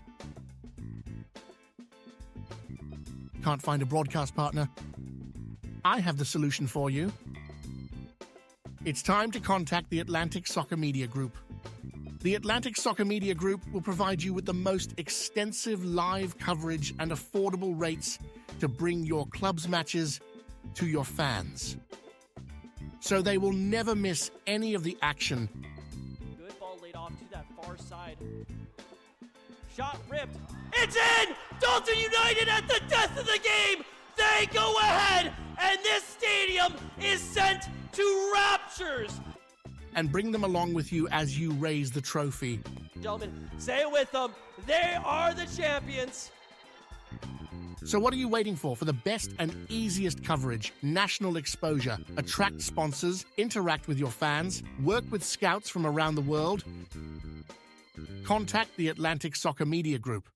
Can't find a broadcast partner? I have the solution for you. It's time to contact the Atlantic Soccer Media Group. The Atlantic Soccer Media Group will provide you with the most extensive live coverage and affordable rates to bring your club's matches to your fans, so they will never miss any of the action. Good ball laid off to that far side. Shot ripped. It's in! Dalton United at the death of the game! They go ahead, and this stadium is sent to raptures! And bring them along with you as you raise the trophy. Gentlemen, say it with them. They are the champions. So what are you waiting for the best and easiest coverage, national exposure, attract sponsors, interact with your fans, work with scouts from around the world? Contact the Atlantic Soccer Media Group.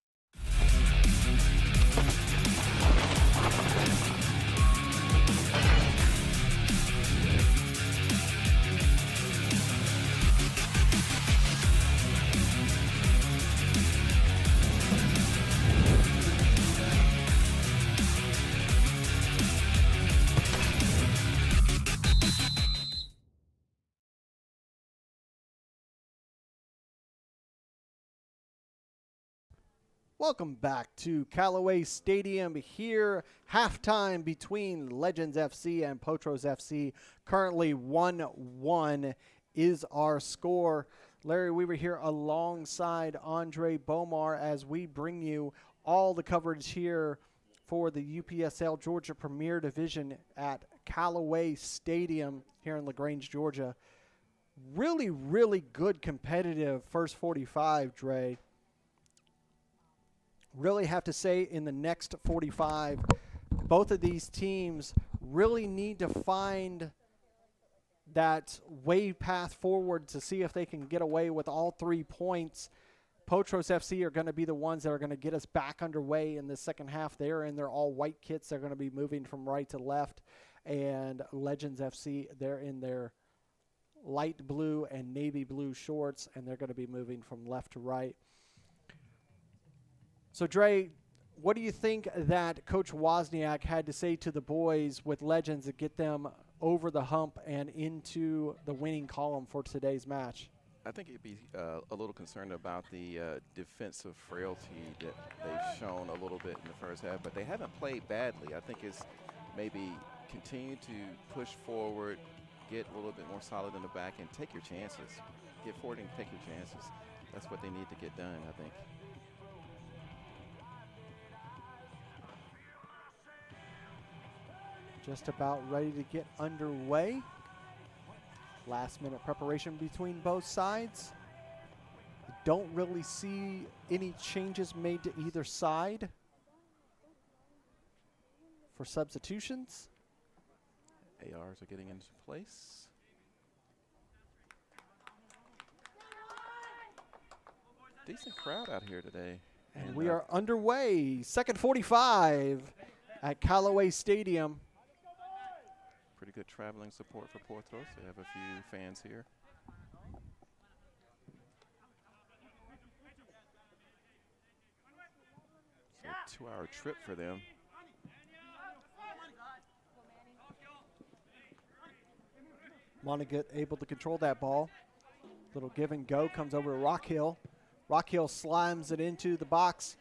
Welcome back to Callaway Stadium here. Halftime between Legends FC and Potros FC. Currently 1-1 is our score. Larry Weaver here alongside Andre Bomar as we bring you all the coverage here for the UPSL Georgia Premier Division at Callaway Stadium here in LaGrange, Georgia. Really, really good competitive first 45, Dre. Really have to say in the next 45, both of these teams really need to find that way path forward to see if they can get away with all 3 points. Potros FC are going to be the ones that are going to get us back underway in the second half. They're in their all-white kits. They're going to be moving from right to left. And Legends FC, they're in their light blue and navy blue shorts, and they're going to be moving from left to right. So, Dre, what do you think that Coach Wozniak had to say to the boys with Legends to get them over the hump and into the winning column for today's match? I think he'd be a little concerned about the defensive frailty that they've shown a little bit in the first half, but they haven't played badly. I think it's maybe continue to push forward, get a little bit more solid in the back, and take your chances. Get forward and take your chances. That's what they need to get done, I think. Just about ready to get underway. Last minute preparation between both sides. Don't really see any changes made to either side for substitutions. ARs are getting into place. Decent crowd out here today. And we are underway. Second 45 at Callaway Stadium. Pretty good traveling support for Potros. They have a few fans here. It's a 2-hour trip for them. Montagut able to control that ball. Little give and go, comes over to Rockhill. Rockhill slams it into the box.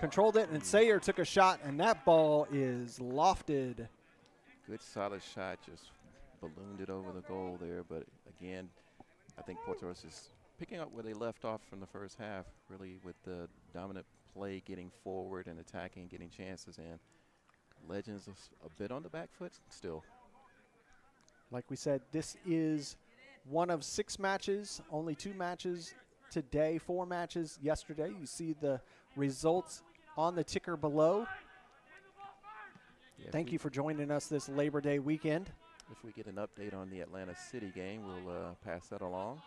Controlled it, and Sayer took a shot, and that ball is lofted. Good solid shot, just ballooned it over the goal there. But again, I think Potros is picking up where they left off from the first half, really with the dominant play, getting forward and attacking, getting chances in. Legends is a bit on the back foot still. Like we said, this is one of 6 matches, only 2 matches today, 4 matches yesterday. You see the results on the ticker below. Yeah, Thank you for joining us this Labor Day weekend. If we get an update on the Atlanta City game, we'll pass that along.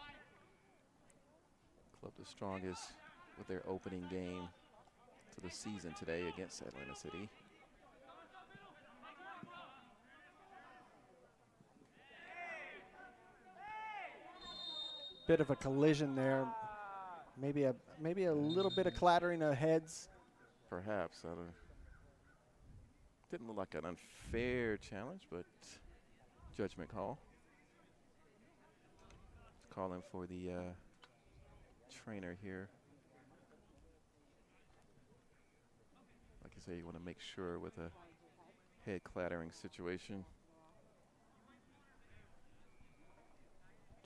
Club the strongest with their opening game to the season today against Atlanta City. Bit of a collision there. Maybe a little bit of clattering of heads. Perhaps. I don't, didn't look like an unfair challenge, but judgment call. Calling for the trainer here. Like you say, you want to make sure with a head clattering situation.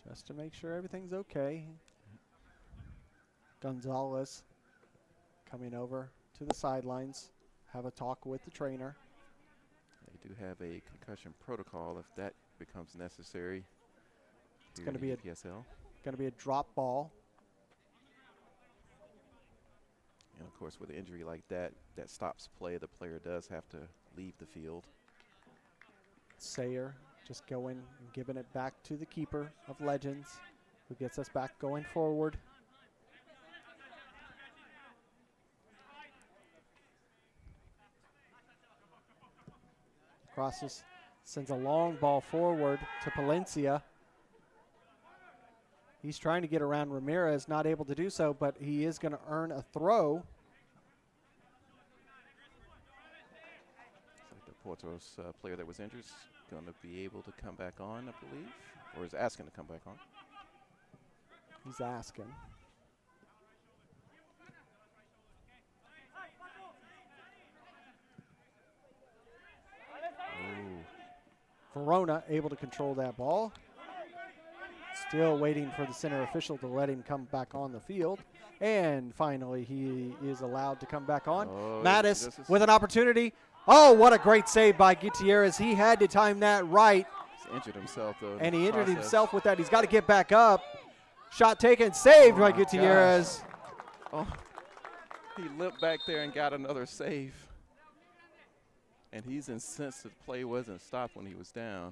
Just to make sure everything's okay. Gonzalez coming over to the sidelines, have a talk with the trainer. They do have a concussion protocol if that becomes necessary. It's going to be UPSL. Going to be a drop ball. And of course, with an injury like that, that stops play. The player does have to leave the field. Sayer just going and giving it back to the keeper of Legends, who gets us back going forward. Crosses, sends a long ball forward to Palencia. He's trying to get around Ramirez, not able to do so, but he is going to earn a throw. It's like the Potros player that was injured is going to be able to come back on, I believe, or is asking to come back on. He's asking. Verona able to control that ball. Still waiting for the center official to let him come back on the field. And finally, he is allowed to come back on. Oh, Mattis with an opportunity. Oh, what a great save by Gutierrez. He had to time that right. He's injured himself, though. And he injured himself with that. He's got to get back up. Shot taken, saved by Gutierrez. Oh, he limped back there and got another save. And he's incensed the play wasn't stopped when he was down.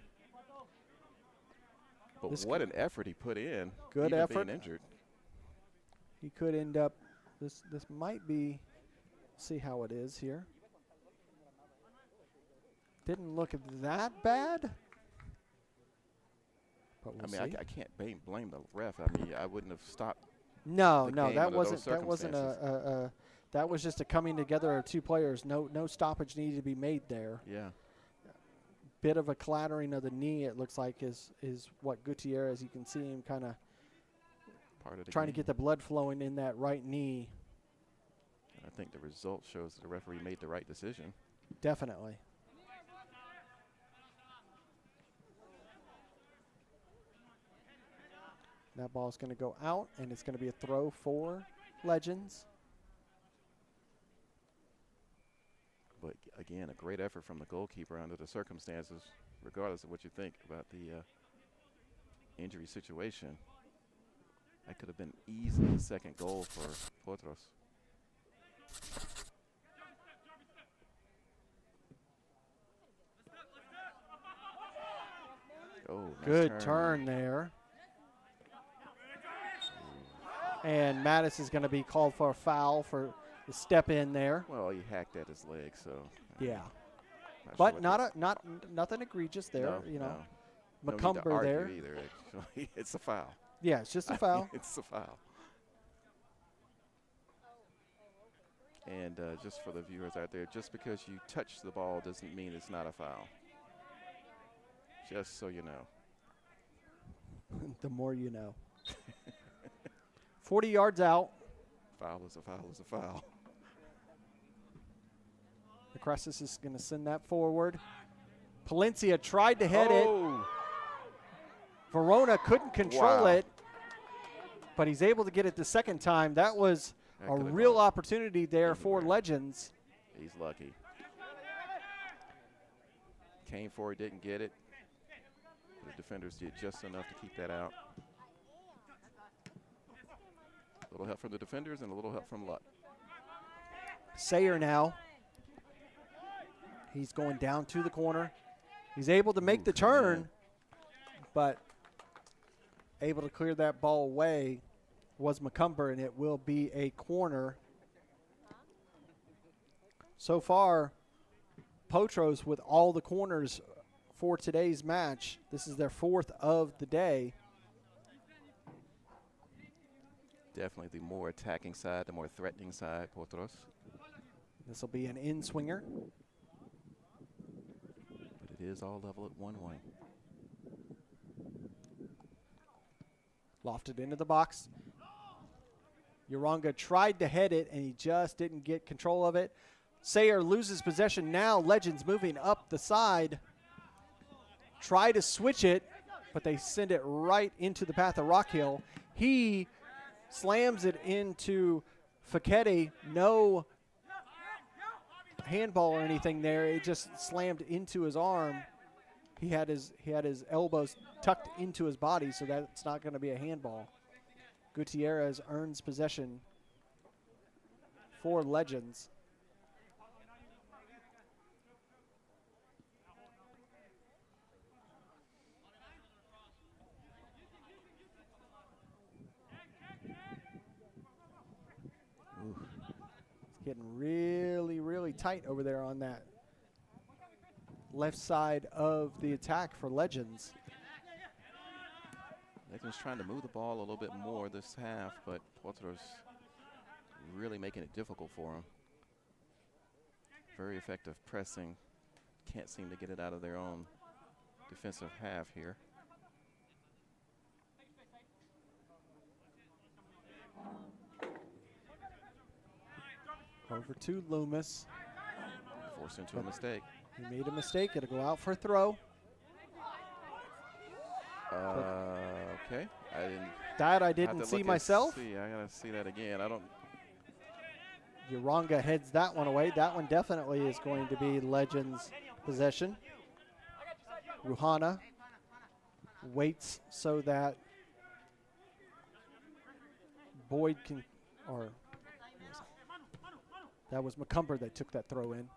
But what an effort he put in. Good even effort. Being injured. He could end up, this might be, see how it is here. Didn't look that bad. But we'll see. I can't blame the ref. I mean, I wouldn't have stopped. No, the game that under wasn't those that was just a coming together of two players. No stoppage needed to be made there. Yeah. Bit of a clattering of the knee, it looks like, is what Gutierrez, you can see him kind of trying to get the blood flowing in that right knee. And I think the result shows that the referee made the right decision. Definitely. That ball is going to go out, and it's going to be a throw for Legends. But again, a great effort from the goalkeeper under the circumstances, regardless of what you think about the injury situation. That could have been easily the second goal for Potros. Oh, nice Good turn there. And Mattis is going to be called for a foul for the step in there. Well, he hacked at his leg, so. Yeah. Not But sure nothing egregious there, no, you know. no. McCumber No need to argue there. either, actually. It's a foul. Yeah, it's just a foul. It's a foul. And just for the viewers out there, just because you touch the ball doesn't mean it's not a foul. Just so you know. The more you know. 40 yards out. Foul is a foul is a foul. The Crescent is going to send that forward. Palencia tried to head it. Verona couldn't control it, but he's able to get it the second time. That was a real opportunity there for Legends. He's lucky. Came for it, didn't get it. The defenders did just enough to keep that out. A little help from the defenders and a little help from luck. Sayer now. He's going down to the corner. He's able to make the turn, but able to clear that ball away was McCumber, and it will be a corner. So far, Potros with all the corners for today's match. This is their fourth of the day. definitely the more attacking side, the more threatening side, Potros. This will be an in-swinger. But it is all level at 1-1. Lofted into the box. Uranga tried to head it, and he just didn't get control of it. Sayer loses possession now. Legends moving up the side. Try to switch it, but they send it right into the path of Rockhill. He slams it into Facchetti. No handball or anything there. It just slammed into his arm. He had his elbows tucked into his body, so that's not going to be a handball. Gutierrez earns possession for Legends. It's getting really, really tight over there on that left side of the attack for Legends. Legends trying to move the ball a little bit more this half, but Potros really making it difficult for them. Very effective pressing. Can't seem to get it out of their own defensive half here. Over to Loomis. Forced into a mistake. He made a mistake. It'll go out for a throw. Okay. I didn't see myself. I gotta see that again. I don't. Uranga heads that one away. That one definitely is going to be Legends' possession. Ruhana waits so that Boyd can, or that was McCumber that took that throw in.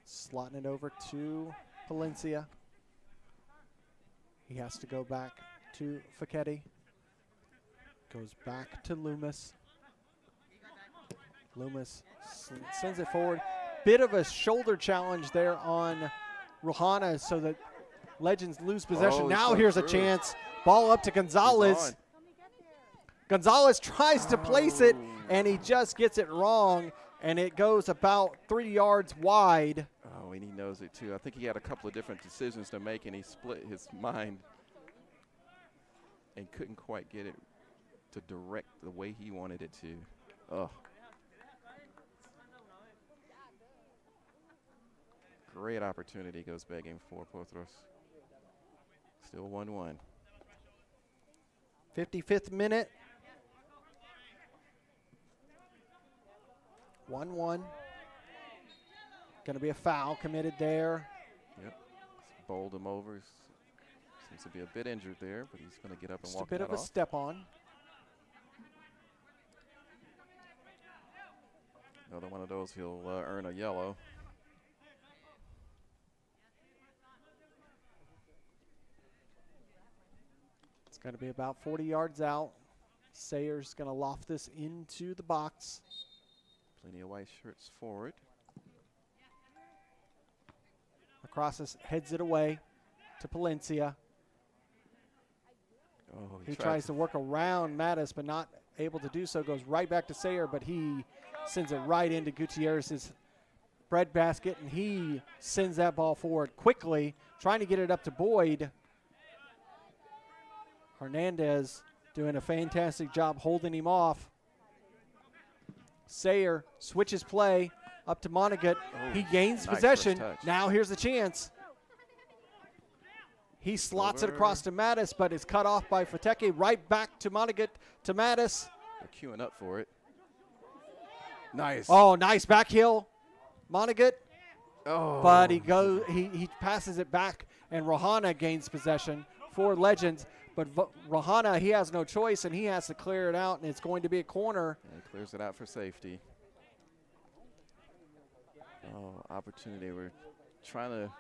Slotting it over to Palencia. He has to go back to Facchetti. Goes back to Loomis. Loomis sends it forward. Bit of a shoulder challenge there on Ruhana so that Legends lose possession. Now here's a chance. Ball up to Gonzalez. Gonzalez tries to place it, and he just gets it wrong, and it goes about 3 yards wide. Oh, and he knows it too. I think he had a couple of different decisions to make, and he split his mind and couldn't quite get it to direct the way he wanted it to. Oh. Great opportunity goes begging for Potros. Still 1-1. 55th minute. 1-1. Going to be a foul committed there. Yep. Bowled him over. Seems to be a bit injured there, but he's going to get up and Just walk a bit that of a off. step on. Another one of those, he'll earn a yellow. It's going to be about 40 yards out. Sayer's going to loft this into the box. Plenty of white shirts forward. Across heads it away to Palencia. Oh, He tries to work around Mattis, but not able to do so. Goes right back to Sayer, but he sends it right into Gutierrez's bread basket, and he sends that ball forward quickly, trying to get it up to Boyd. Hernandez doing a fantastic job holding him off. Sayer switches play up to Montagut. He gains nice possession. first touch. Now here's the chance. He slots it across to Mattis, but it's cut off by Fateke. Right back to Montagut to Mattis. They're queuing up for it. Nice. Oh, nice back heel, Montagut. Oh. But he passes it back, and Rohana gains possession for Legends. But Rohana, he has no choice, and he has to clear it out, and it's going to be a corner. And he clears it out for safety. Oh, opportunity. We're trying to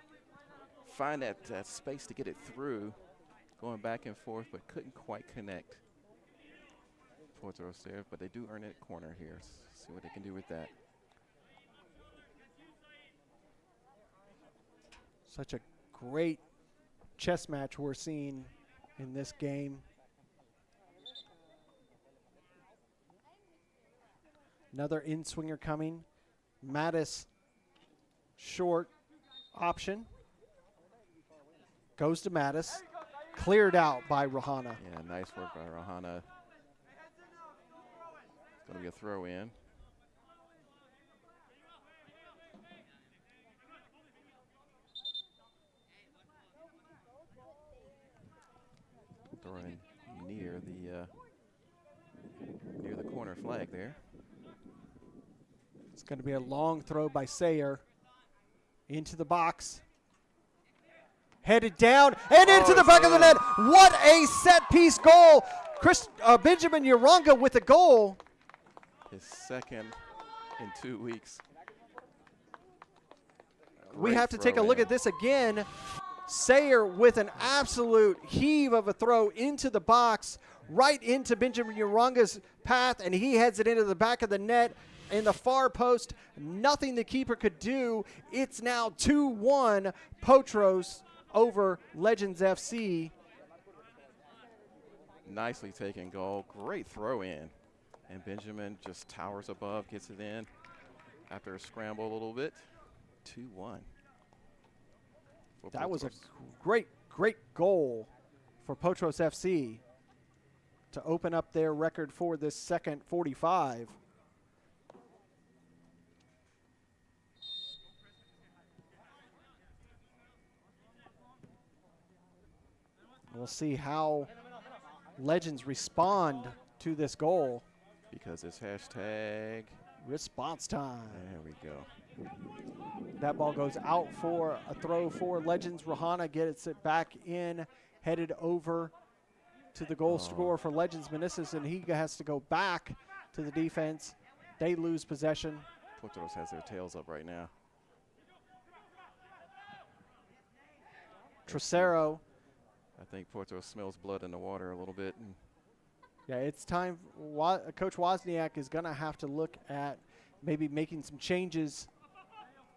find that space to get it through, going back and forth, but couldn't quite connect. Potros there, but they do earn it corner here. See what they can do with that. Such a great chess match we're seeing in this game. Another in-swinger coming. Mattis, short option. Goes to Mattis. Cleared out by Rahana. Yeah, nice work by Rahana. It's going to be a throw in. Throwing near the corner flag there. It's going to be a long throw by Sayer into the box. Headed down and into the back of the net. What a set piece goal. Benjamin Uranga with a goal. His second in 2 weeks. We have to take a look at this again. Sayer with an absolute heave of a throw into the box, right into Benjamin Uranga's path, and he heads it into the back of the net in the far post. Nothing the keeper could do. It's now 2-1 Potros over Legends FC. Nicely taken goal. Great throw in. And Benjamin just towers above, gets it in after a scramble a little bit. 2-1. That was a great, great goal for Potros FC to open up their record for this second 45. We'll see how Legends respond to this goal. Because it's hashtag response time. There we go. That ball goes out for a throw for Legends. Rahana gets it back in, headed over to the goal scorer for Legends, Meneses, and he has to go back to the defense. They lose possession. Potros has their tails up right now. Trocero. I think Potros smells blood in the water a little bit. Yeah, it's time. Coach Wozniak is going to have to look at maybe making some changes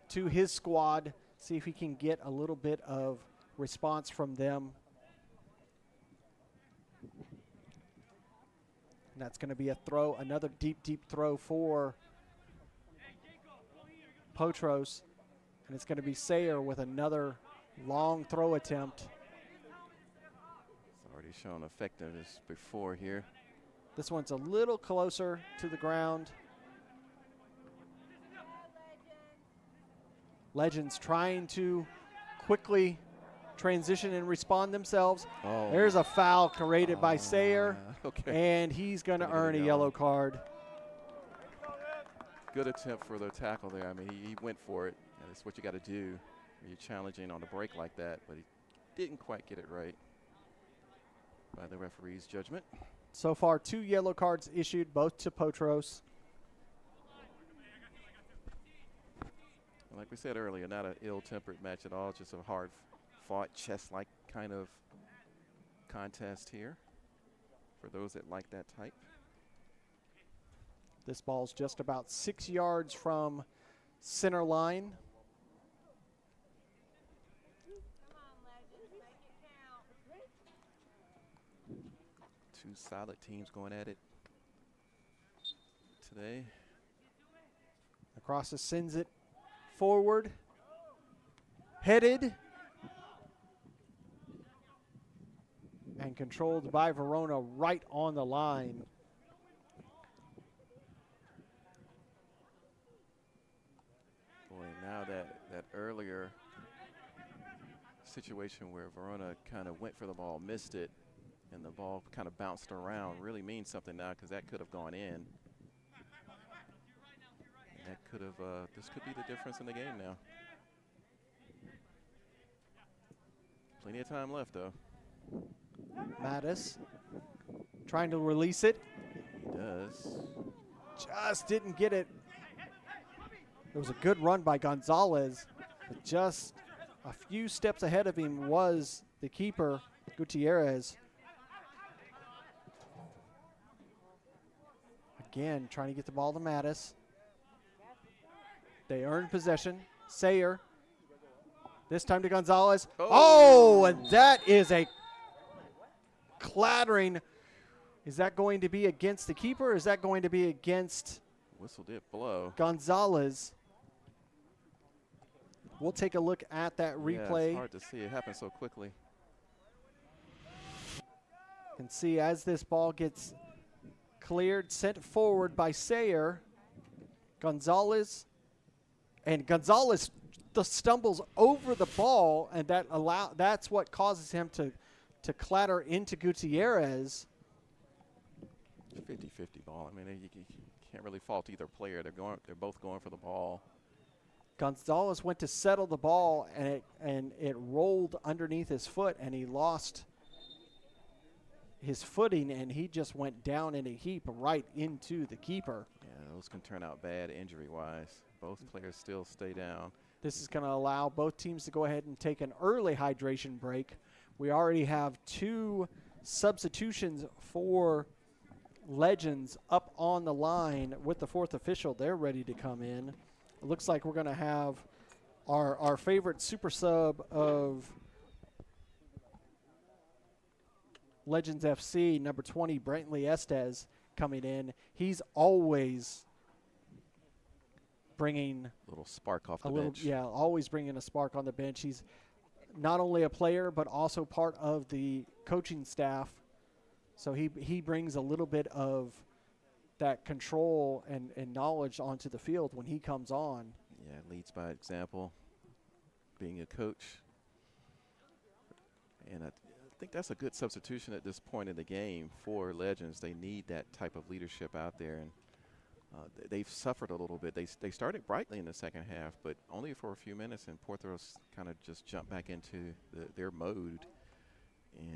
to his squad, see if he can get a little bit of response from them. And that's going to be a throw, another deep, deep throw for Potros. And it's going to be Sayer with another long throw attempt. It's already shown effectiveness before here. This one's a little closer to the ground. Legends trying to quickly transition and respond themselves. Oh. There's a foul created by Sayer, okay. and he's going to earn a yellow card. Good attempt for the tackle there. I mean, he went for it, and that's what you got to do when you're challenging on the break like that, but he didn't quite get it right by the referee's judgment. So far, 2 yellow cards issued, both to Potros. Like we said earlier, not an ill-tempered match at all, just a hard-fought, chess-like kind of contest here for those that like that type. This ball's just about 6 yards from center line. Two solid teams going at it today. Across sends it forward, headed, and controlled by Verona right on the line. Boy, now that earlier situation where Verona kind of went for the ball, missed it, and the ball kind of bounced around really means something now, because that could have gone in. And that could have, this could be the difference in the game now. Plenty of time left, though. Mattis trying to release it. He does. Just didn't get it. It was a good run by Gonzalez, but just a few steps ahead of him was the keeper, Gutierrez. Again, trying to get the ball to Mattis. They earn possession. Sayer This time to Gonzalez. Oh, and that is a clattering. Is that going to be against the keeper, or is that going to be against Whistle did blow. Gonzalez? We'll take a look at that replay. Yeah, it's hard to see. It happened so quickly. And see as this ball gets cleared, sent forward by Sayer, Gonzalez stumbles over the ball, and that's what causes him to clatter into Gutierrez. 50-50 ball. I mean, you can't really fault either player. They're both going for the ball. Gonzalez went to settle the ball, and it rolled underneath his foot, and he lost his footing, and he just went down in a heap right into the keeper. Yeah, those can turn out bad injury-wise. Both players still stay down. This is going to allow both teams to go ahead and take an early hydration break. We already have 2 substitutions for Legends up on the line with the 4th official. They're ready to come in. It looks like we're going to have our favorite super sub of Legends FC, number 20, Brantley Estes, coming in. He's always bringing A little spark off the bench. Yeah, always bringing a spark on the bench. He's not only a player, but also part of the coaching staff. So he brings a little bit of that control and knowledge onto the field when he comes on. Yeah, leads by example, being a coach. And I think that's a good substitution at this point in the game for Legends. They need that type of leadership out there, and they've suffered a little bit. They started brightly in the second half, but only for a few minutes, and Potros kind of just jumped back into their mode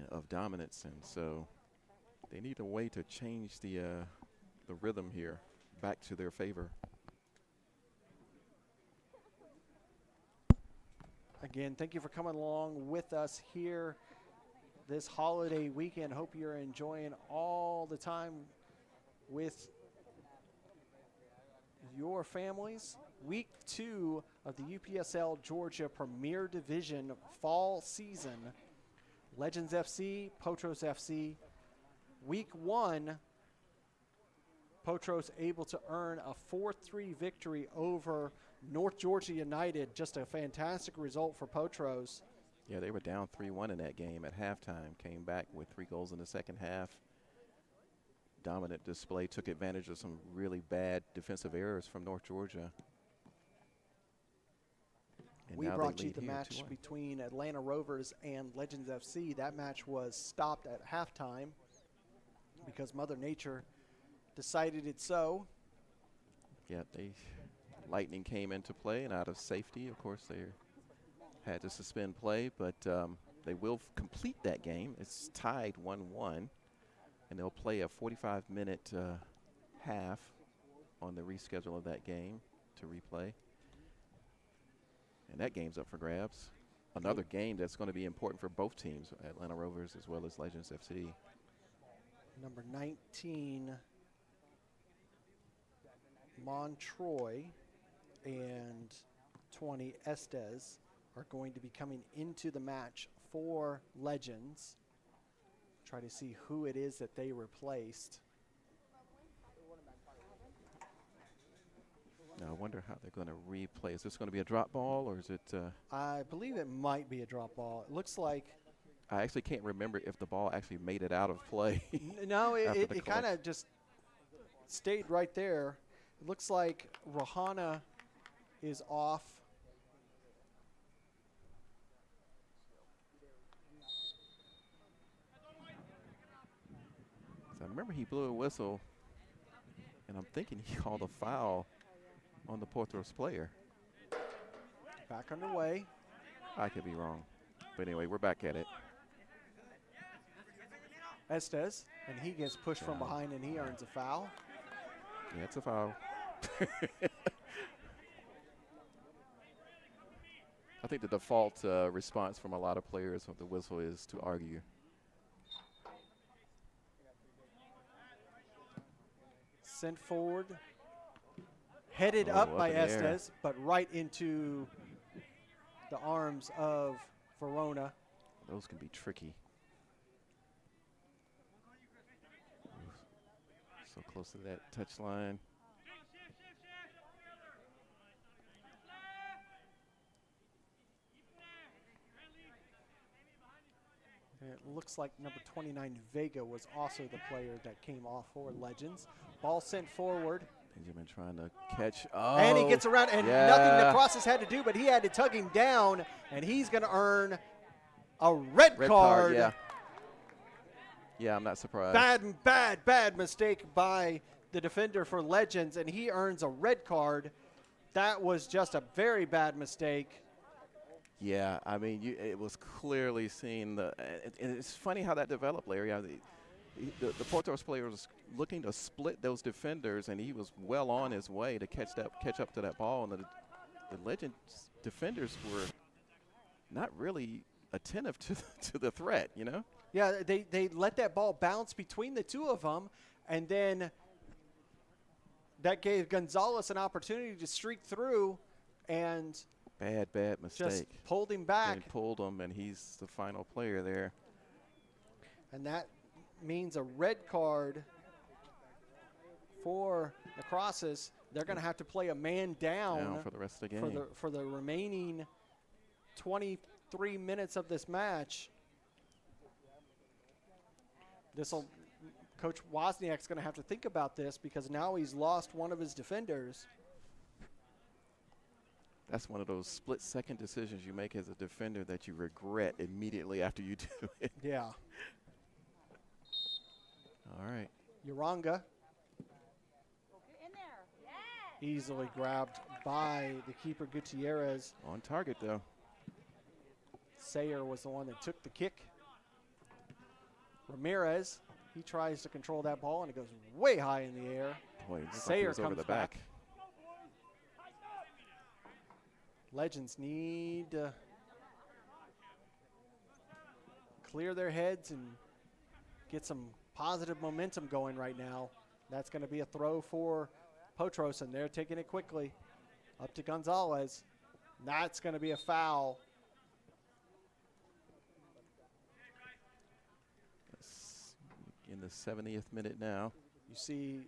of dominance, and so they need a way to change the rhythm here back to their favor. Again, thank you for coming along with us here this holiday weekend. Hope you're enjoying all the time with your families. Week 2 of the UPSL Georgia Premier Division fall season. Legends FC, Potros FC. Week 1, Potros able to earn a 4-3 victory over North Georgia United. Just a fantastic result for Potros. Yeah, they were down 3-1 in that game at halftime, came back with 3 goals in the second half. Dominant display, took advantage of some really bad defensive errors from North Georgia. And we now brought they you lead the here match 2-1. between Atlanta Rovers and Legends FC. That match was stopped at halftime because Mother Nature decided it so. Yeah, lightning came into play, and out of safety, of course, they had to suspend play, but they will complete that game. It's tied 1-1, and they'll play a 45-minute half on the reschedule of that game to replay. And that game's up for grabs. Another game that's going to be important for both teams, Atlanta Rovers as well as Legends FC. Number 19, Montroy, and 20, Estes, are going to be coming into the match for Legends. Try to see who it is that they replaced. Now I wonder how they're going to replay. Is this going to be a drop ball, or is it? I believe it might be a drop ball. It looks like. I actually can't remember if the ball actually made it out of play. No, it kind of just stayed right there. It looks like Rahana is off. So I remember he blew a whistle, and I'm thinking he called a foul on the Potros player. Back underway. I could be wrong. But anyway, we're back at it. Estes, and he gets pushed from behind, and he earns a foul. Yeah, it's a foul. I think the default response from a lot of players with the whistle is to argue. Sent forward. Headed Oh, up by up in the air. Estes, but right into the arms of Verona. Those can be tricky. So close to that touch line. And it looks like number 29, Vega, was also the player that came off for Legends. Ball sent forward. Benjamin trying to catch. Oh, And he gets around, and yeah. nothing Necrosis had to do, but he had to tug him down, and he's going to earn a red card. Yeah. Yeah, I'm not surprised. Bad mistake by the defender for Legends, and he earns a red card. That was just a very bad mistake. Yeah, I mean, it was clearly seen. And it's funny how that developed, Larry. The Potros player was looking to split those defenders, and he was well on his way to catch up to that ball. And the Legends defenders were not really attentive to the threat, you know? Yeah, they let that ball bounce between the two of them, and then that gave Gonzalez an opportunity to streak through, and Bad mistake. just pulled him back. And pulled him, and he's the final player there. And that means a red card for Necrosis. They're going to have to play a man down for the rest of the game. For the remaining 23 minutes of this match. Coach Wozniak's going to have to think about this, because now he's lost one of his defenders. That's one of those split-second decisions you make as a defender that you regret immediately after you do it. Yeah. All right. Uranga easily grabbed by the keeper, Gutierrez. On target, though. Sayer was the one that took the kick. Ramirez, he tries to control that ball, and it goes way high in the air. Boy, it Sayer comes over the back. Legends need to clear their heads and get some positive momentum going right now. That's going to be a throw for Potros, and they're taking it quickly. Up to Gonzalez. That's going to be a foul. In the 70th minute now.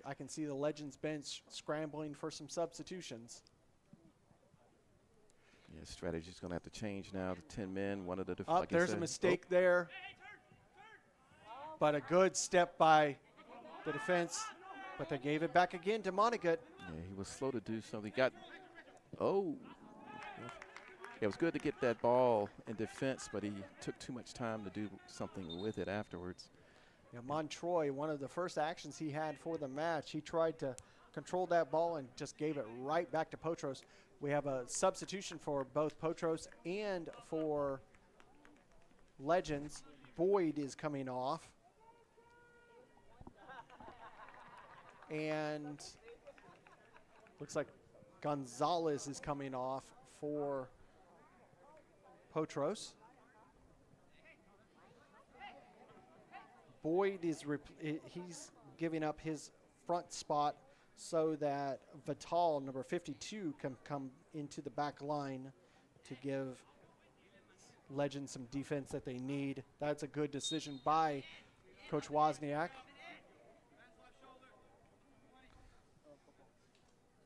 I can see the Legends bench scrambling for some substitutions. Yeah, strategy's going to have to change now to 10 men. One of the There's a mistake there. But a good step by the defense. But they gave it back again to Montagut. Yeah, he was slow to do something. Yeah, it was good to get that ball in defense, but he took too much time to do something with it afterwards. Yeah, Montroy, one of the first actions he had for the match, he tried to control that ball and just gave it right back to Potros. We have a substitution for both Potros and for Legends. Boyd is coming off. And looks like Gonzalez is coming off for Potros. Boyd is he's giving up his front spot so that Vital, number 52, can come into the back line to give Legends some defense that they need. That's a good decision by Coach Wozniak.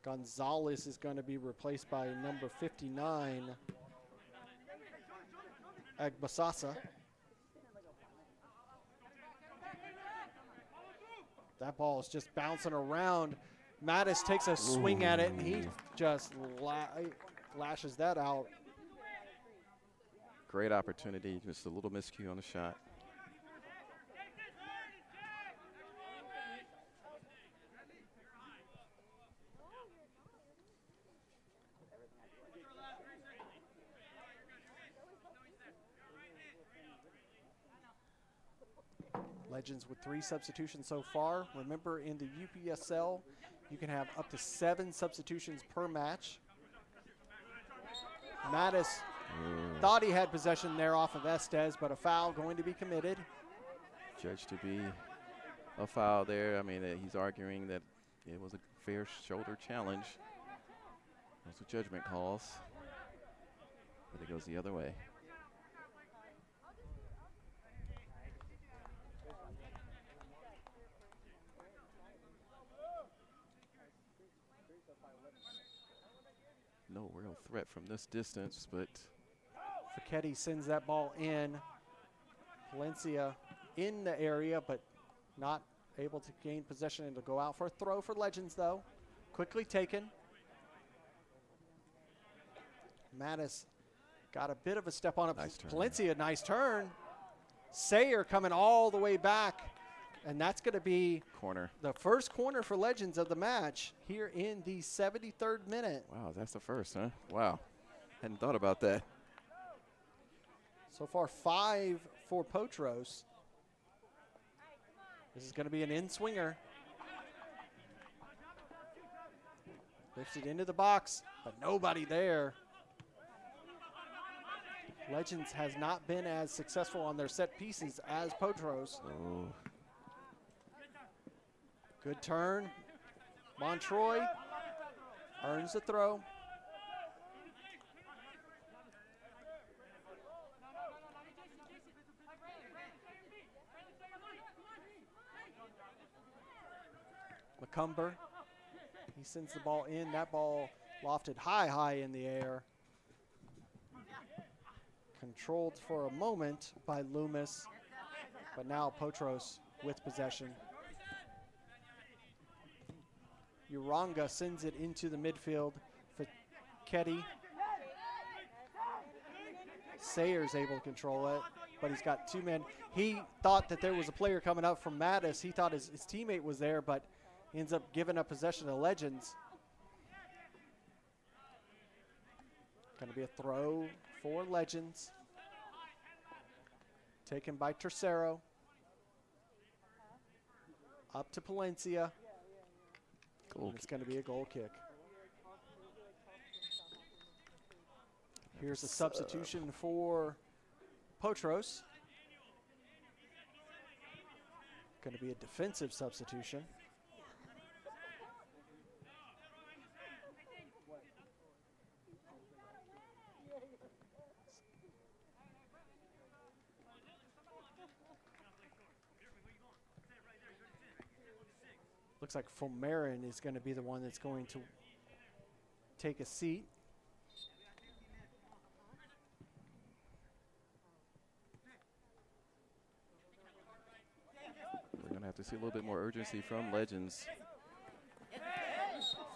Gonzalez is going to be replaced by number 59, Agbasasa. That ball is just bouncing around. Mattis takes a swing at it, and he just lashes that out. Great opportunity, just a little miscue on the shot. Legends with 3 substitutions so far. Remember, in the UPSL, you can have up to 7 substitutions per match. Mattis thought he had possession there off of Estes, but a foul going to be committed. Judged to be a foul there. I mean, he's arguing that it was a fair shoulder challenge. Those are judgment calls. but it goes the other way. No real threat from this distance, but Fichetti sends that ball in. Valencia in the area, but not able to gain possession and to go out for a throw for Legends, though. Quickly taken. Mattis got a bit of a step on it. Nice turn. Valencia, nice turn. Sayer coming all the way back, and that's going to be corner. the first corner for Legends of the match here in the 73rd minute. Wow, that's the first, huh? Wow. Hadn't thought about that. So far, 5 for Potros. This is going to be an in-swinger. Lifted into the box, but nobody there. Legends has not been as successful on their set pieces as Potros. Oh. Good turn. Montroy earns the throw. McCumber, he sends the ball in. That ball lofted high in the air. Controlled for a moment by Loomis, but now Potros with possession. Uranga sends it into the midfield for Ketty. Sayer's able to control it, but he's got 2 men. He thought that there was a player coming up from Mattis. He thought his teammate was there, but ends up giving up possession to Legends. Going to be a throw for Legends. Taken by Tercero. Up to Palencia. It's going to be a goal kick. Here's a substitution for Potros. Going to be a defensive substitution. Looks like Fulmerin is going to be the one that's going to take a seat. We're going to have to see a little bit more urgency from Legends.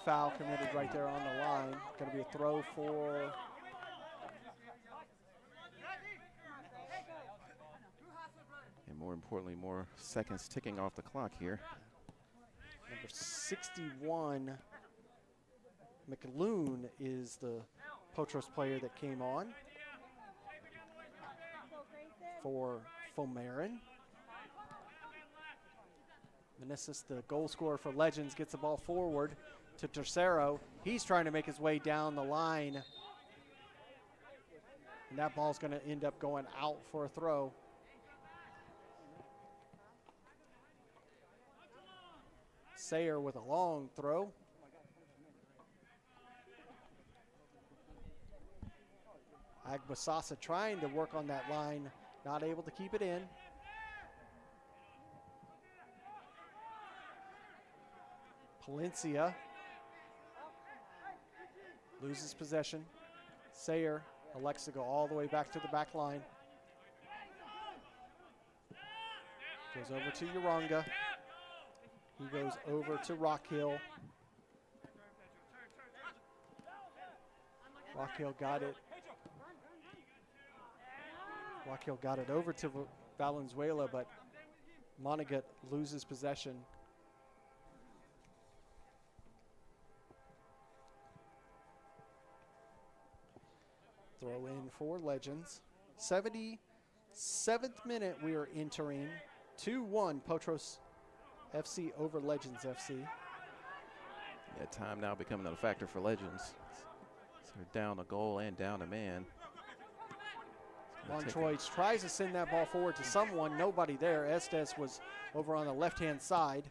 Foul committed right there on the line. Going to be a throw for And more importantly, more seconds ticking off the clock here. number 61. McLoon is the Potros player that came on for Fulmerin. Meneses, the goal scorer for Legends, gets the ball forward to Tercero. He's trying to make his way down the line. And that ball's going to end up going out for a throw. Sayer with a long throw. Agbasasa trying to work on that line, not able to keep it in. Palencia loses possession. Sayer elects to go all the way back to the back line. Goes over to Uranga. He goes over to Rockhill. Rockhill got it. Rockhill got it over to Valenzuela, but Monaghan loses possession. Throw in for Legends. 77th minute we are entering. 2-1 Potros FC over Legends FC. Yeah, time now becoming a factor for Legends. So they're down a goal and down a man. Montroy tries to send that ball forward to someone. Nobody there. Estes was over on the left-hand side.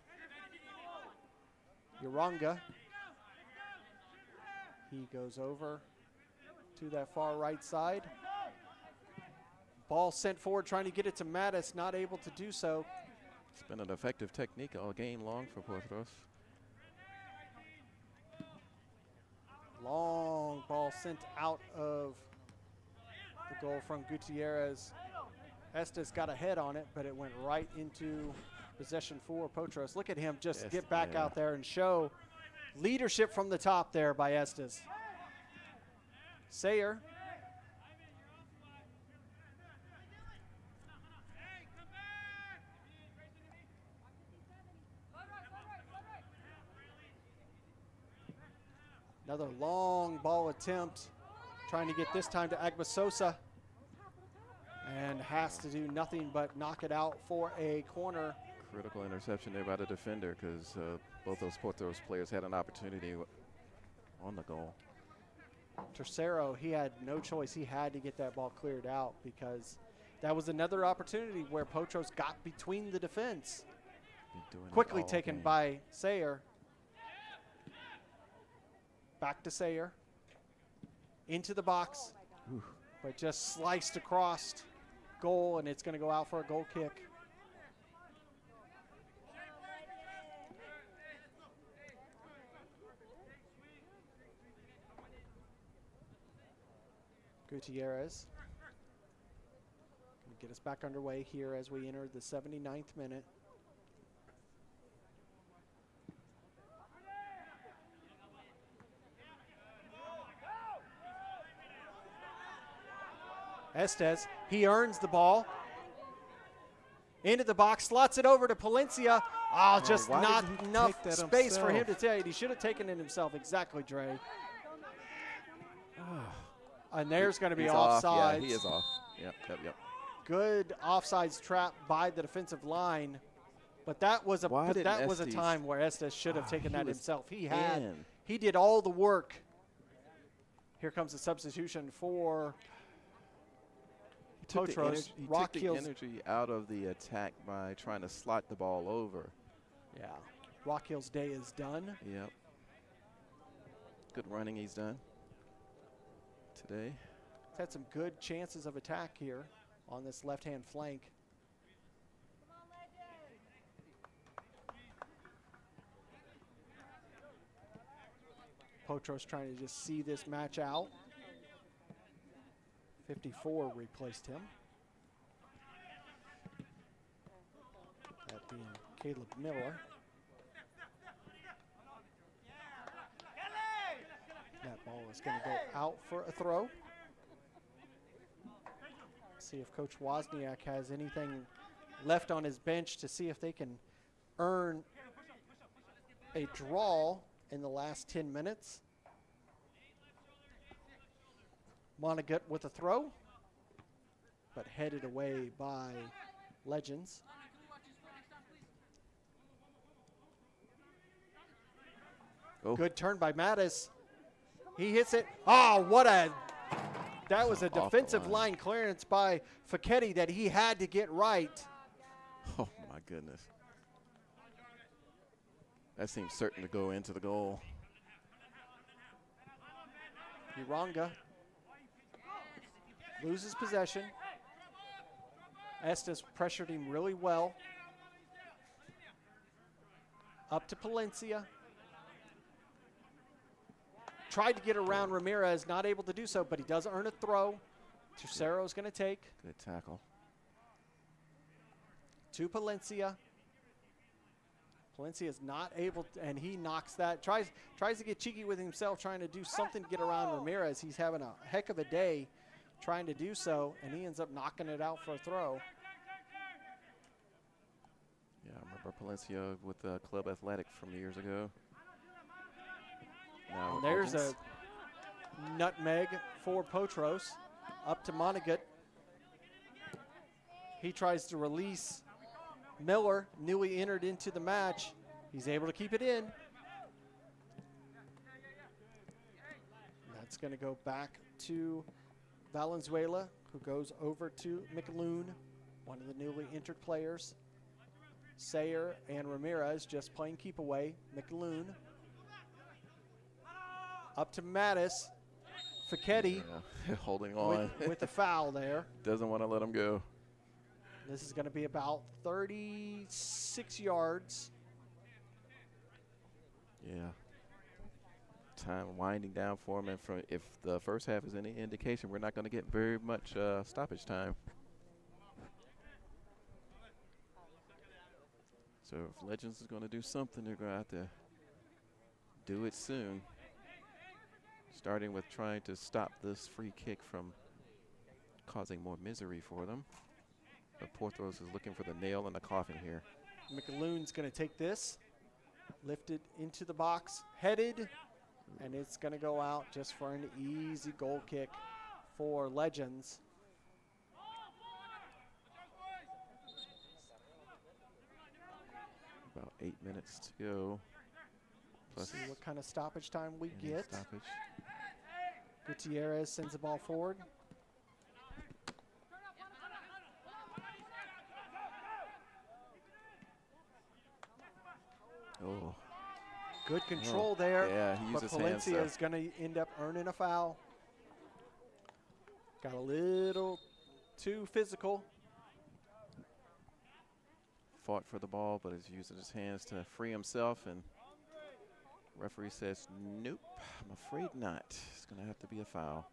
Uranga. He goes over to that far right side. Ball sent forward, trying to get it to Mattis, not able to do so. It's been an effective technique all game long for Potros. Long ball sent out of the goal from Gutierrez. Estes got a head on it, but it went right into possession for Potros. Look at him just get back out there and show leadership from the top there by Estes. Sayer. Another long ball attempt, trying to get this time to Agbasosa, and has to do nothing but knock it out for a corner. Critical interception there by the defender, because both those Potros players had an opportunity on the goal. Tercero, he had no choice. He had to get that ball cleared out, because that was another opportunity where Potros got between the defense. Quickly taken game by Sayer. Back to Sayer. Into the box. Ooh. But just sliced across goal, and it's going to go out for a goal kick. Gutierrez. Going to get us back underway here as we enter the 79th minute. Estes, he earns the ball. Into the box, slots it over to Palencia. Oh, just not enough space for him to take it. He should have taken it himself. Exactly, Dre. And there's going to be offsides. Yeah, he is off. Yep. Good offsides trap by the defensive line. But that was a time where Estes should have taken that himself. He did all the work. Here comes the substitution for Potros. He took the energy out of the attack by trying to slot the ball over. Yeah, Rockhill's day is done. Yep. Good running he's done today. He's had some good chances of attack here on this left-hand flank. Potros trying to just see this match out. 54 replaced him. That being Caleb Miller. That ball is going to go out for a throw. See if Coach Wozniak has anything left on his bench to see if they can earn a draw in the last 10 minutes. Montagut with a throw, but headed away by Legends. Oh. Good turn by Mattis. He hits it. That was a defensive line clearance by Facchetti that he had to get right. Oh my goodness. That seems certain to go into the goal. Uranga loses possession. Estes pressured him really well. Up to Palencia. Tried to get around Ramirez, not able to do so, but he does earn a throw. Tercero's going to take. Good tackle. To Palencia. Palencia is not able to, and he knocks that. Tries to get cheeky with himself, trying to do something to get around Ramirez. He's having a heck of a day trying to do so, and he ends up knocking it out for a throw. Yeah, I remember Palencia with Club Athletic from years ago. Now And there's a nutmeg for Potros. Up to Montagut. He tries to release Miller, newly entered into the match. He's able to keep it in. That's going to go back to Valenzuela, who goes over to McAloon, one of the newly entered players. Sayer and Ramirez just playing keep away. McAloon. Up to Mattis. Facchetti holding on. with the foul there. Doesn't want to let him go. This is going to be about 36 yards. Yeah. Time winding down for him, and if the first half is any indication, we're not going to get very much stoppage time. So if Legends is going to do something, they're going to have to do it soon. Starting with trying to stop this free kick from causing more misery for them. But Potros is looking for the nail in the coffin here. McAloon's going to take this, lift it into the box, headed, and it's going to go out just for an easy goal kick for Legends. About 8 minutes to go. Plus see what kind of stoppage time we get. Stoppage. Gutierrez sends the ball forward. Oh. Good control there. Yeah, he used but his hands. Palencia is going to end up earning a foul. Got a little too physical. Fought for the ball, but is using his hands to free himself, and referee says, nope, I'm afraid not. It's going to have to be a foul.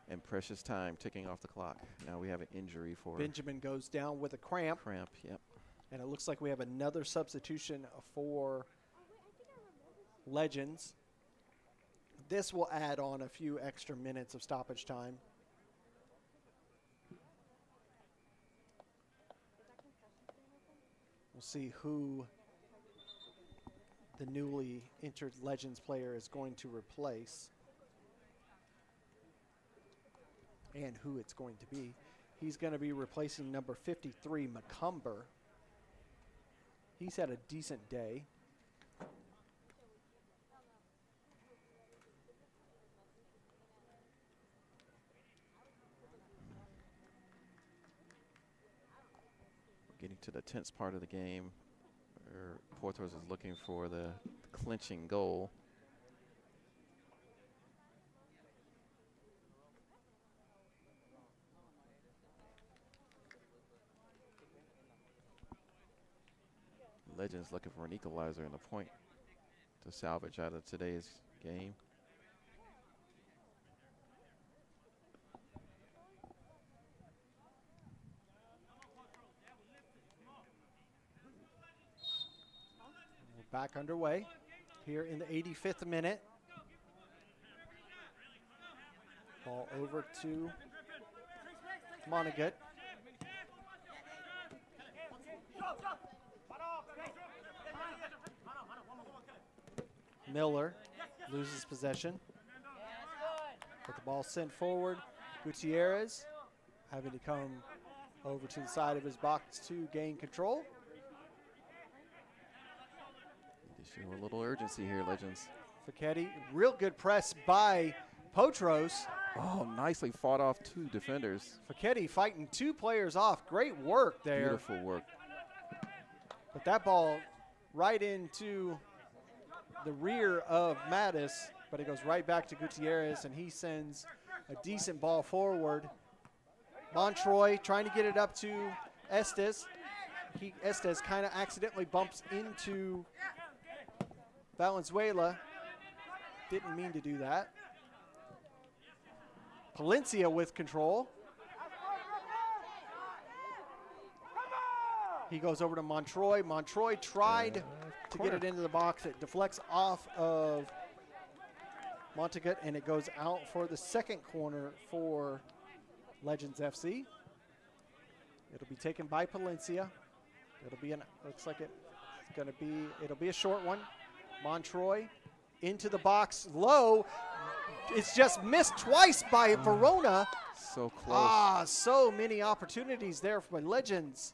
And precious time ticking off the clock. Now we have an injury for Benjamin goes down with a cramp. Yep. And it looks like we have another substitution for Legends. This will add on a few extra minutes of stoppage time. We'll see who the newly entered Legends player is going to replace and who it's going to be. He's going to be replacing number 53, McCumber. He's had a decent day. Getting to the tense part of the game, where Potros is looking for the clinching goal. Legends looking for an equalizer and a point to salvage out of today's game. We're back underway here in the 85th minute. Ball over to Montagut. Miller loses possession. But the ball sent forward. Gutierrez having to come over to the side of his box to gain control. They show a little urgency here, Legends. Facchetti, real good press by Potros. Oh, nicely fought off two defenders. Facchetti fighting two players off. Great work there. Beautiful work. But that ball right into the rear of Mattis, but it goes right back to Gutierrez, and he sends a decent ball forward. Montroy trying to get it up to Estes. Estes kind of accidentally bumps into Valenzuela. Didn't mean to do that. Palencia with control. He goes over to Montroy. Montroy tried to get it into the box. It deflects off of Montagut, and it goes out for the second corner for Legends FC. It'll be taken by Palencia. It'll be looks like it's going to be, it'll be a short one. Montroy into the box, low. It's just missed twice by Verona. So close. So many opportunities there for Legends.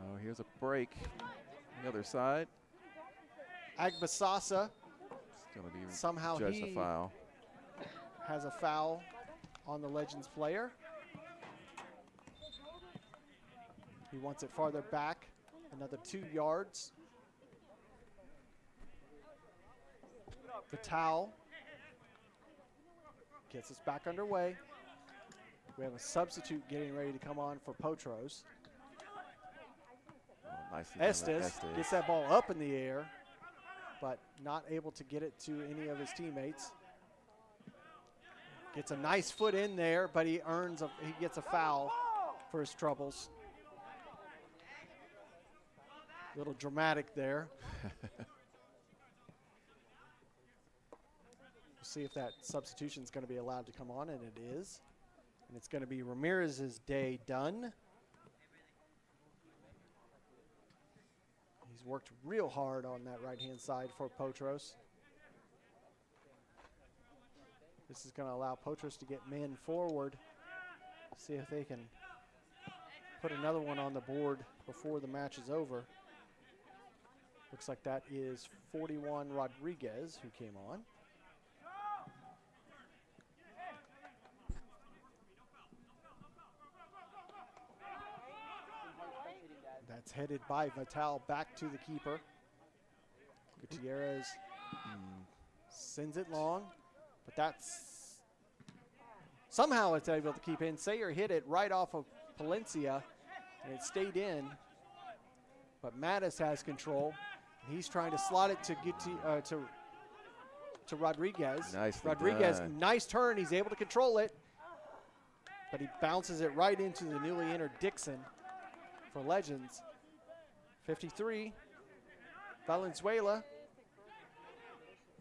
Oh, here's a break. The other side. Agbasasa Going to be somehow judged a foul. Has a foul on the Legends player. He wants it farther back, another 2 yards. The towel. Gets us back underway. We have a substitute getting ready to come on for Potros. Nicely done, Estes gets that ball up in the air, but not able to get it to any of his teammates. Gets a nice foot in there, but he gets a foul for his troubles. A little dramatic there. We'll see if that substitution is going to be allowed to come on, and it is. And it's going to be Ramirez's day done. He's worked real hard on that right-hand side for Potros. This is going to allow Potros to get men forward, see if they can put another one on the board before the match is over. Looks like that is 41 Rodriguez who came on. That's headed by Vital back to the keeper. Gutierrez sends it long, but that's somehow it's able to keep in. Sayer hit it right off of Palencia, and it stayed in. But Mattis has control. He's trying to slot it to Rodriguez. Nicely Rodriguez, done. nice turn. He's able to control it, but he bounces it right into the newly entered Dixon for Legends. 53, Valenzuela.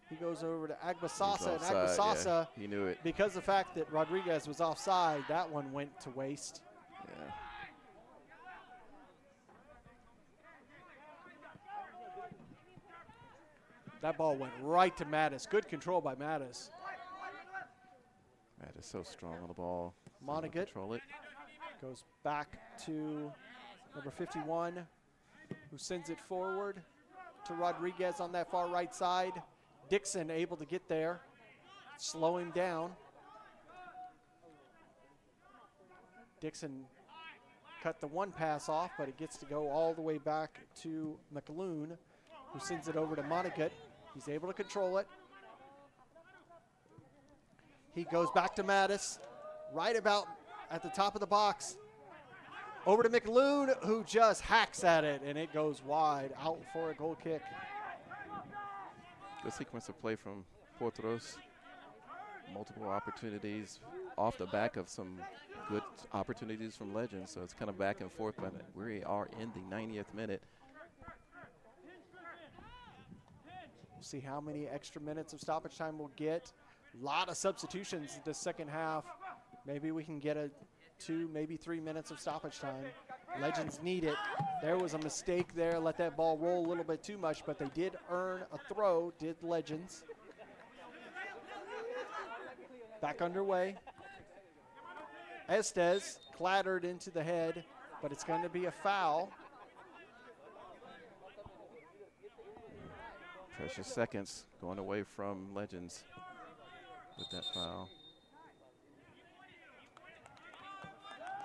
He goes over to Agbasasa, and Agbasasa, yeah, he knew it. because of the fact that Rodriguez was offside, that one went to waste. Yeah. That ball went right to Mattis. Good control by Mattis. Matt is so strong on the ball. Monaghan Control it. goes back to number 51, who sends it forward to Rodriguez on that far right side. Dixon able to get there, slow him down. Dixon cut the one pass off, but it gets to go all the way back to McAloon, who sends it over to Monaghan. He's able to control it. He goes back to Mattis, right about at the top of the box. Over to McAloon, who just hacks at it, and it goes wide, out for a goal kick. Good sequence of play from Potros. Multiple opportunities off the back of some good opportunities from Legends. So it's kind of back and forth, but we are in the 90th minute. We'll see how many extra minutes of stoppage time we'll get. A lot of substitutions in the second half. Maybe we can get a 2, maybe 3 minutes of stoppage time. Legends need it. There was a mistake there. Let that ball roll a little bit too much, but they did earn a throw, did Legends. Back underway. Estes clattered into the head, but it's going to be a foul. Precious seconds going away from Legends with that foul.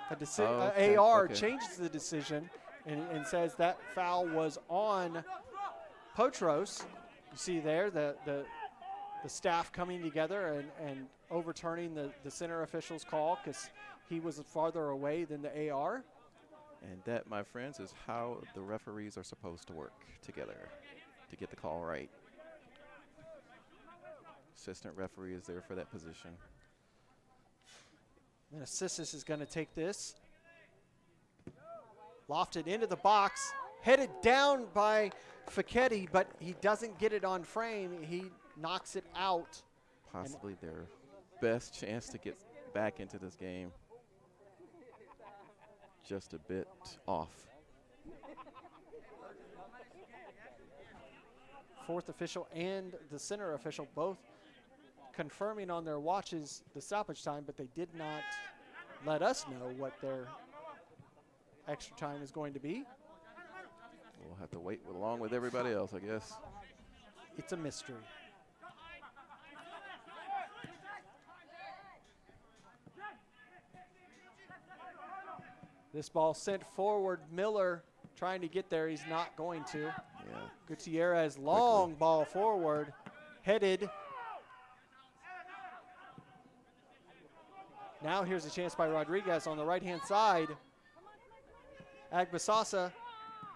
AR changes the decision and says that foul was on Potros. You see there the staff coming together and overturning the center official's call because he was farther away than the AR. And that, my friends, is how the referees are supposed to work together to get the call right. Assistant referee is there for that position. And Assistis is going to take this. Lofted into the box. Headed down by Facchetti, but he doesn't get it on frame. He knocks it out. Possibly their best chance to get back into this game. Just a bit off. Fourth official and the center official both confirming on their watches the stoppage time, but they did not let us know what their extra time is going to be. We'll have to wait along with everybody else, I guess. It's a mystery. This ball sent forward. Miller trying to get there. He's not going to. Yeah. Gutierrez, long ball forward, headed. Now here's a chance by Rodriguez on the right-hand side. Agbasasa,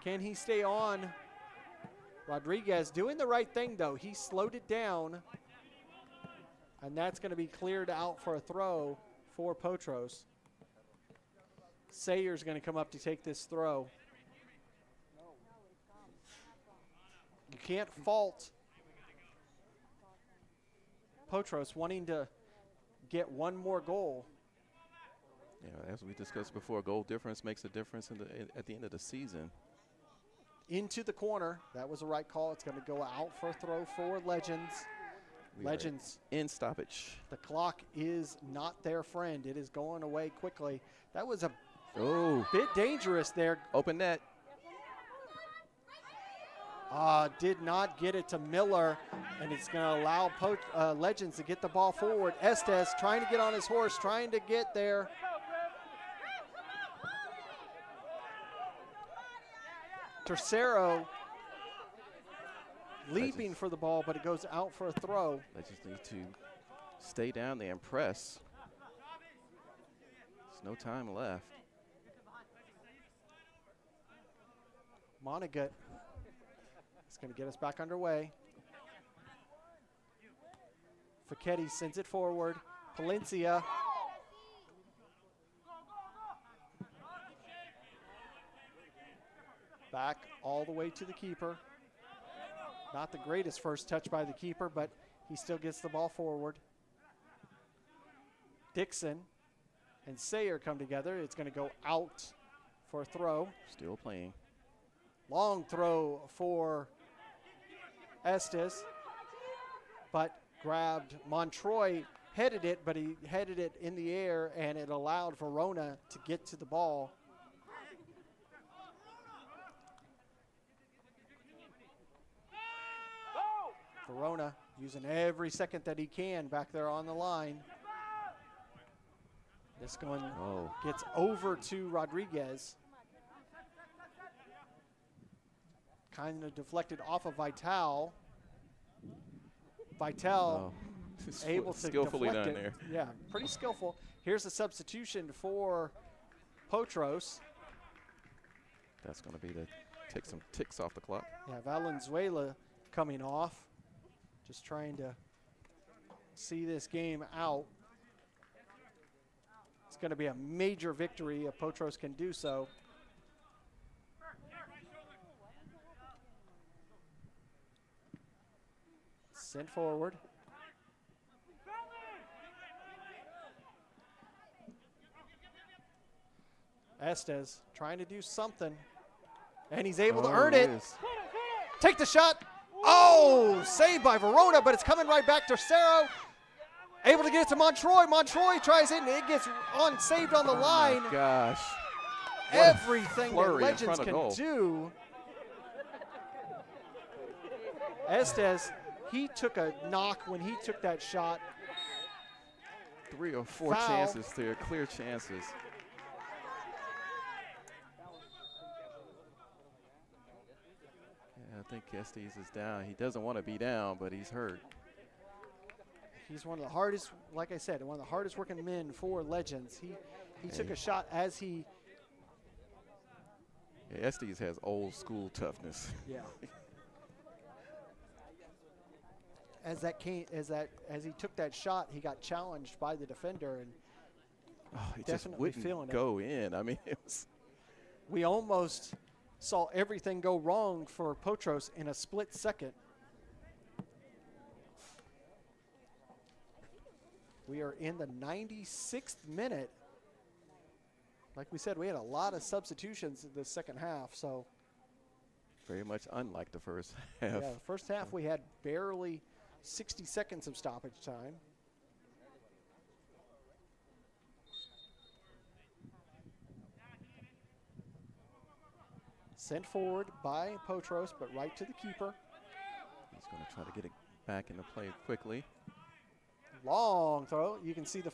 can he stay on? Rodriguez doing the right thing, though. He slowed it down, and that's going to be cleared out for a throw for Potros. Sayer's going to come up to take this throw. You can't fault Potros wanting to get one more goal. Yeah, as we discussed before, goal difference makes a difference at the end of the season. Into the corner. That was the right call. It's going to go out for a throw for Legends. Legends. In stoppage. The clock is not their friend. It is going away quickly. That was a bit dangerous there. Open net. Did not get it to Miller, and it's going to allow Legends to get the ball forward. Estes trying to get on his horse, trying to get there. Tercero leaping for the ball, but it goes out for a throw. Legends need to stay down there and press. There's no time left. Montagut is going to get us back underway. Facchetti sends it forward. Palencia. Back all the way to the keeper. Not the greatest first touch by the keeper, but he still gets the ball forward. Dixon and Sayer come together. It's going to go out for a throw. Still playing. Long throw for Estes, but grabbed. Montroy headed it, but he headed it in the air, and it allowed Verona to get to the ball. Verona using every second that he can back there on the line. This one gets over to Rodriguez. Kind of deflected off of Vital. Vital able to skillfully deflect done it. there. Yeah, pretty skillful. Here's a substitution for Potros. That's going to be to take some ticks off the clock. Yeah, Valenzuela coming off. Just trying to see this game out. It's going to be a major victory if Potros can do so. Sent forward. Estes trying to do something, and he's able to earn it. Take the shot. Oh, saved by Verona, but it's coming right back to Cerro. Able to get it to Montroy. Montroy tries it, and it gets saved on the line. My gosh. Everything that Legends can do. Estes, he took a knock when he took that shot. 3 or 4 Foul. chances there, clear chances. Yeah, I think Estes is down. He doesn't want to be down, but he's hurt. He's one of the hardest, like I said, one of the hardest working men for Legends. He took a shot as he. Yeah, Estes has old school toughness. Yeah. As he took that shot, he got challenged by the defender, and It definitely just feeling wouldn't go in. I mean, it was. We almost saw everything go wrong for Potros in a split second. We are in the 96th minute. Like we said, we had a lot of substitutions in the second half, so. Very much unlike the first half. Yeah, the first half we had barely 60 seconds of stoppage time. Sent forward by Potros, but right to the keeper. He's going to try to get it back into play quickly. Long throw. You can see the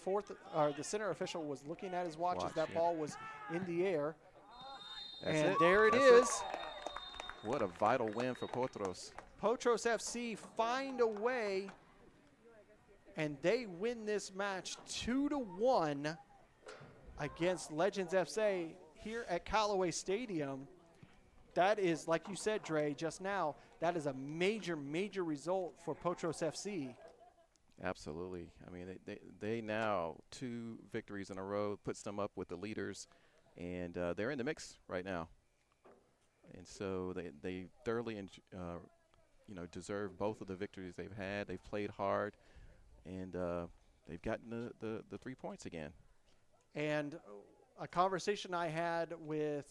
center official was looking at his watch as that ball was in the air. And there it is. What a vital win for Potros. Potros FC find a way, and they win this match 2-1 against Legends FC here at Callaway Stadium. That is, like you said, Dre, just now, that is a major, major result for Potros FC. Absolutely. I mean, they now 2 victories in a row puts them up with the leaders, and they're in the mix right now. And so they thoroughly, deserve both of the victories they've had. They've played hard, and they've gotten the 3 points again. And a conversation I had with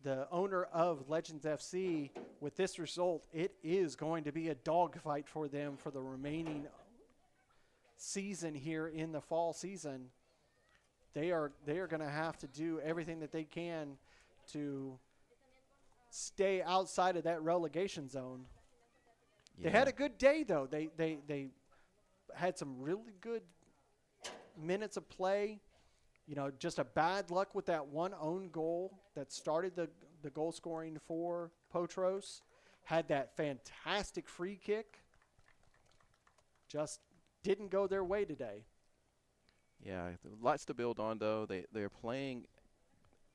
the owner of Legends FC, with this result, it is going to be a dogfight for them for the remaining season here in the fall season. They are going to have to do everything that they can to stay outside of that relegation zone. Yeah. They had a good day, though. They had some really good minutes of play. Just a bad luck with that one own goal that started the goal scoring for Potros. Had that fantastic free kick. Just didn't go their way today. Yeah, lots to build on, though. They're playing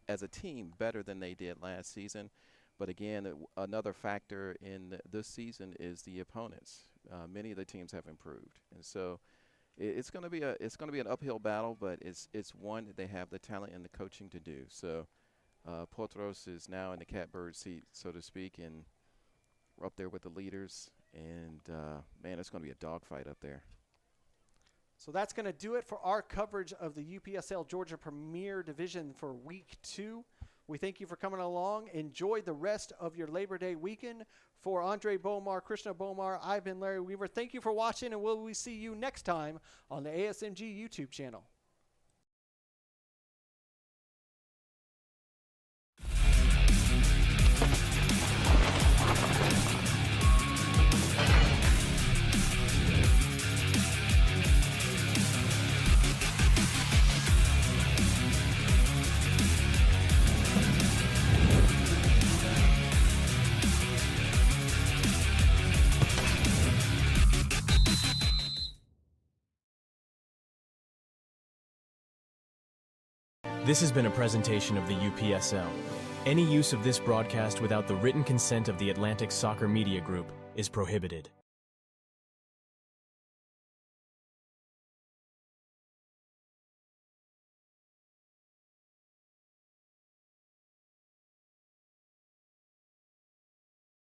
as a team better than they did last season. But again, another factor in this season is the opponents. Many of the teams have improved, and so it's going to be an uphill battle. But it's one that they have the talent and the coaching to do. So Potros is now in the catbird seat, so to speak, and we're up there with the leaders. And man, it's going to be a dogfight up there. So that's going to do it for our coverage of the UPSL Georgia Premier Division for Week 2. We thank you for coming along. Enjoy the rest of your Labor Day weekend. For Andre Bomar, Krishna Bomar, I've been Larry Weaver. Thank you for watching, and we'll see you next time on the ASMG YouTube channel. This has been a presentation of the UPSL. Any use of this broadcast without the written consent of the Atlantic Soccer Media Group is prohibited.